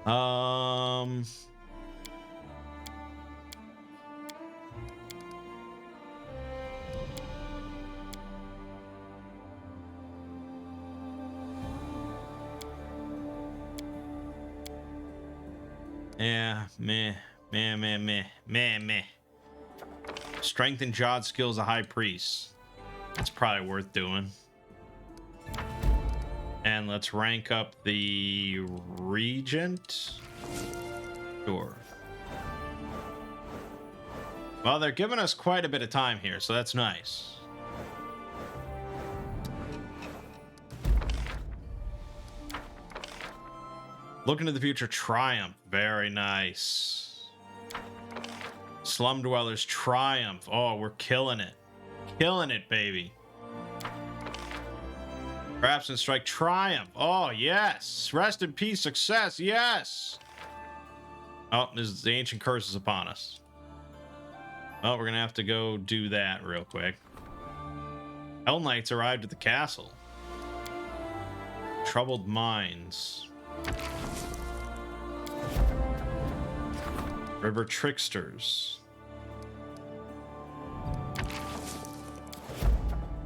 A: Um. Yeah, meh. Strength and Jod skills a high priest. That's probably worth doing. And let's rank up the regent. Sure. Well, they're giving us quite a bit of time here, so that's nice. Look into the future, triumph. Very nice. Slum Dwellers, triumph. Oh, we're killing it. Killing it, baby. Perhaps and strike, triumph. Oh, yes. Rest in peace, success. Yes. Oh, the ancient curse is upon us. Oh, we're going to have to go do that real quick. Hell Knights arrived at the castle. Troubled minds. River tricksters.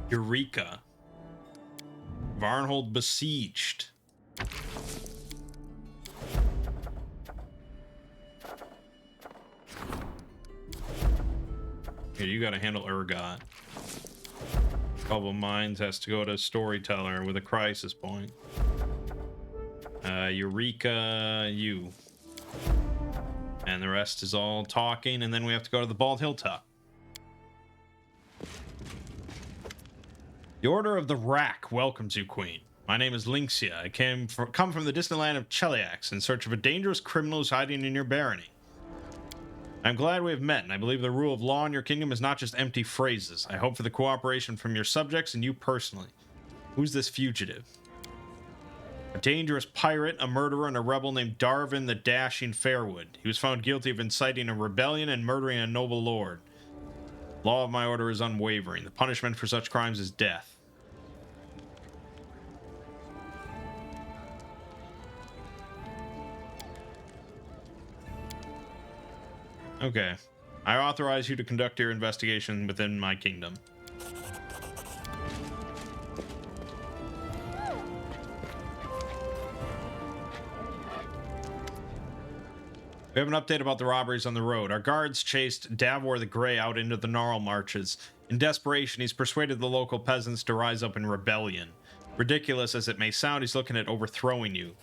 A: Eureka. Varnhold besieged. Here, you gotta handle Urgot. Troubled minds has to go to storyteller with a crisis point. Eureka, you. And the rest is all talking, and then we have to go to the Bald Hilltop. The Order of the Rack welcomes you, Queen. My name is Lynxia. I come from the distant land of Cheliax in search of a dangerous criminal who's hiding in your barony. I'm glad we have met, and I believe the rule of law in your kingdom is not just empty phrases. I hope for the cooperation from your subjects and you personally. Who's this fugitive? A dangerous pirate, a murderer, and a rebel named Darvin the Dashing Fairwood. He was found guilty of inciting a rebellion and murdering a noble lord. Law of my order is unwavering. The punishment for such crimes is death. Okay. I authorize you to conduct your investigation within my kingdom. We have an update about the robberies on the road. Our guards chased Davor the Grey out into the Gnarl Marches. In desperation, he's persuaded the local peasants to rise up in rebellion. Ridiculous as it may sound, he's looking at overthrowing you.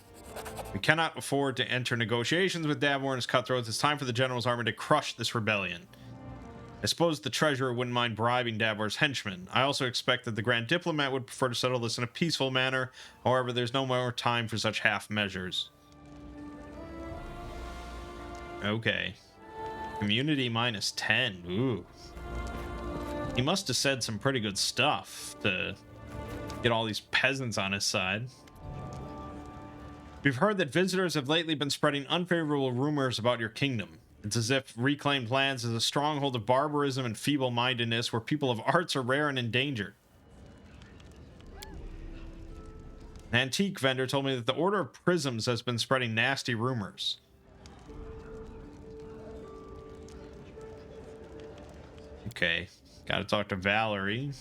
A: We cannot afford to enter negotiations with Davor and his cutthroats. It's time for the General's army to crush this rebellion. I suppose the treasurer wouldn't mind bribing Davor's henchmen. I also expect that the Grand Diplomat would prefer to settle this in a peaceful manner. However, there's no more time for such half measures. Okay. Community minus 10. Ooh. He must have said some pretty good stuff to get all these peasants on his side. We've heard that visitors have lately been spreading unfavorable rumors about your kingdom. It's as if Reclaimed Lands is a stronghold of barbarism and feeble-mindedness where people of arts are rare and endangered. An antique vendor told me that the Order of Prisms has been spreading nasty rumors. Okay, gotta talk to Valerie.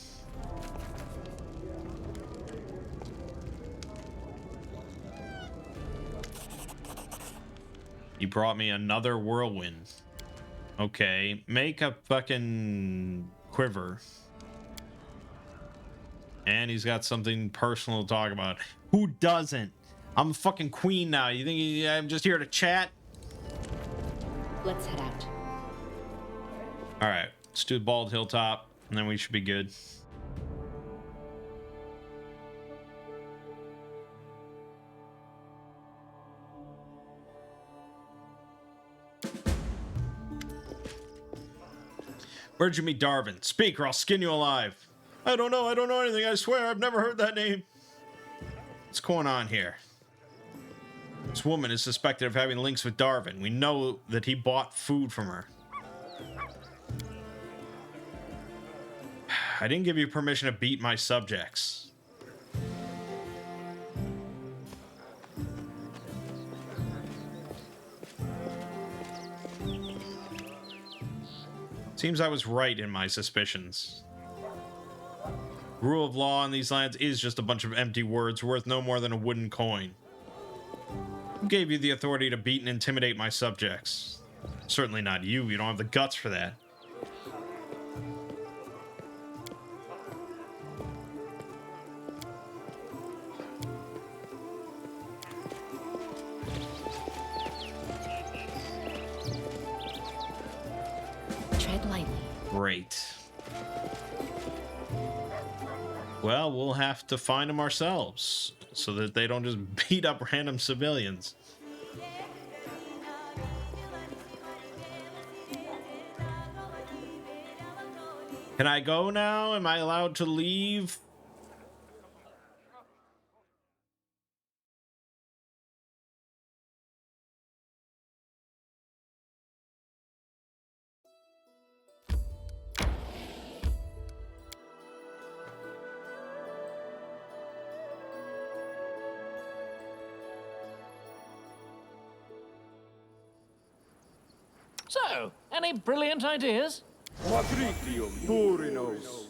A: He brought me another whirlwind. Okay, make a fucking quiver. And he's got something personal to talk about. Who doesn't? I'm a fucking queen now. You think I'm just here to chat?
E: Let's head out.
A: All right. Let's do the Bald Hilltop, and then we should be good. Where'd you meet Darvin? Speak or I'll skin you alive. I don't know anything, I swear. I've never heard that name. What's going on here? This woman is suspected of having links with Darvin. We know that he bought food from her. I didn't give you permission to beat my subjects. Seems I was right in my suspicions. Rule of law in these lands is just a bunch of empty words worth no more than a wooden coin. Who gave you the authority to beat and intimidate my subjects? Certainly not you. You don't have the guts for that.
E: Tread lightly.
A: Great. Well, we'll have to find them ourselves so that they don't just beat up random civilians. Can I go now? Am I allowed to leave?
D: So, any brilliant ideas?
M: Patricium Turinos.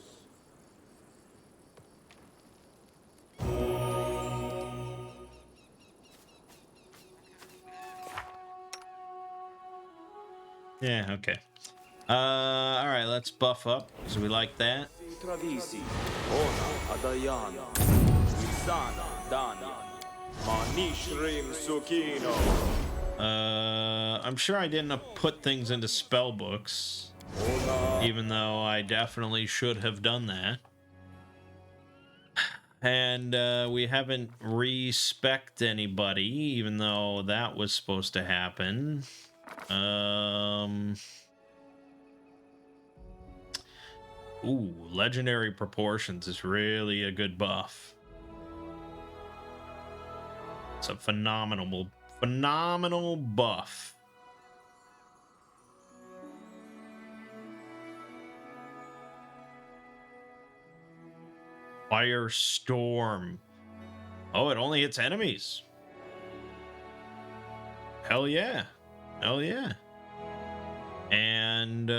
A: Yeah, okay. All right, let's buff up because we like that.
Q: Travisi, Ona, Adayana, Wisana, Dana, Manishrim Sukino.
A: I'm sure I didn't put things into spell books, even though I definitely should have done that. And we haven't respec'd anybody, even though that was supposed to happen. Ooh, legendary proportions is really a good buff. It's a phenomenal buff. Firestorm. Oh, it only hits enemies. Hell yeah. Hell yeah. And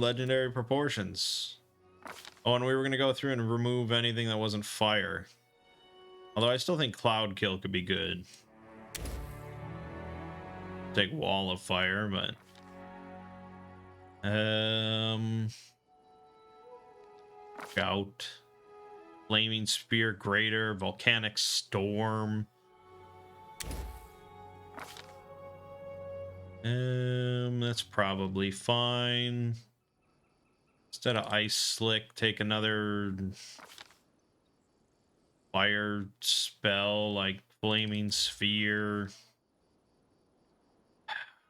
A: legendary proportions. Oh, and we were going to go through and remove anything that wasn't fire. Although I still think Cloud Kill could be good. Take Wall of Fire, but Gout, Flaming Spear Greater, Volcanic Storm. That's probably fine. Instead of Ice Slick, take another fire spell like Flaming Sphere.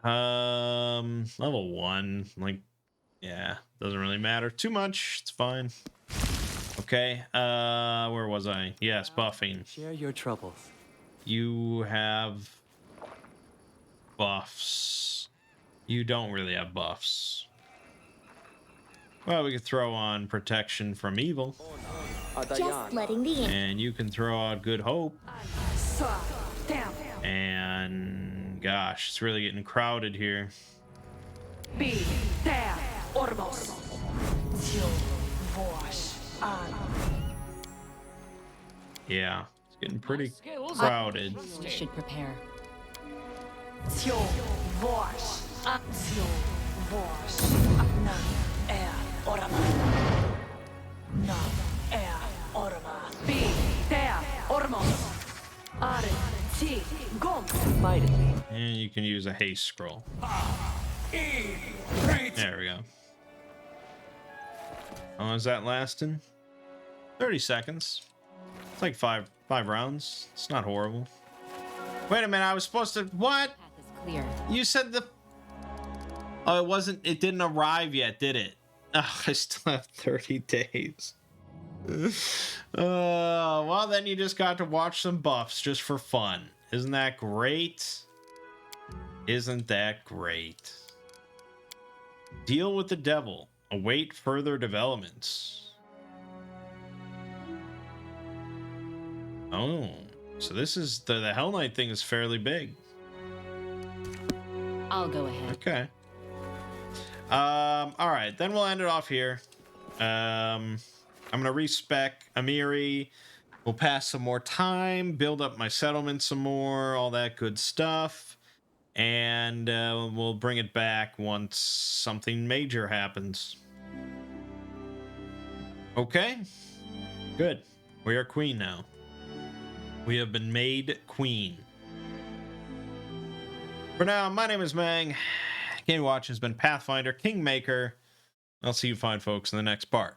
A: Level 1, like, yeah, doesn't really matter too much. It's fine. Okay, where was I? Yes, buffing.
R: Share your troubles.
A: You have buffs. You don't really have buffs. Well, we could throw on protection from evil.
C: Just letting the
A: And you can throw out good hope. And gosh, it's really getting crowded here.
F: Be there, Ormos.
A: Yeah, it's getting pretty crowded.
E: You should prepare.
F: Be there, Ormos.
A: And you can use a haste scroll. There we go. How long is that lasting? 30 seconds. It's like five rounds. It's not horrible. Wait a minute, I was supposed to... What?
E: Clear.
A: You said the... Oh, it didn't arrive yet, did it? Oh, I still have 30 days. Well, then you just got to watch some buffs just for fun. Isn't that great? Isn't that great? Deal with the devil. Await further developments. Oh, so this is the Hell Knight thing is fairly big.
E: I'll go ahead.
A: Okay. All right, then we'll end it off here. I'm gonna respec Amiri. We'll pass some more time, build up my settlement some more, all that good stuff, and we'll bring it back once something major happens. Okay, good. We are queen now. We have been made queen. For now, my name is Mangg. Game watching has been Pathfinder, Kingmaker. I'll see you fine folks in the next part.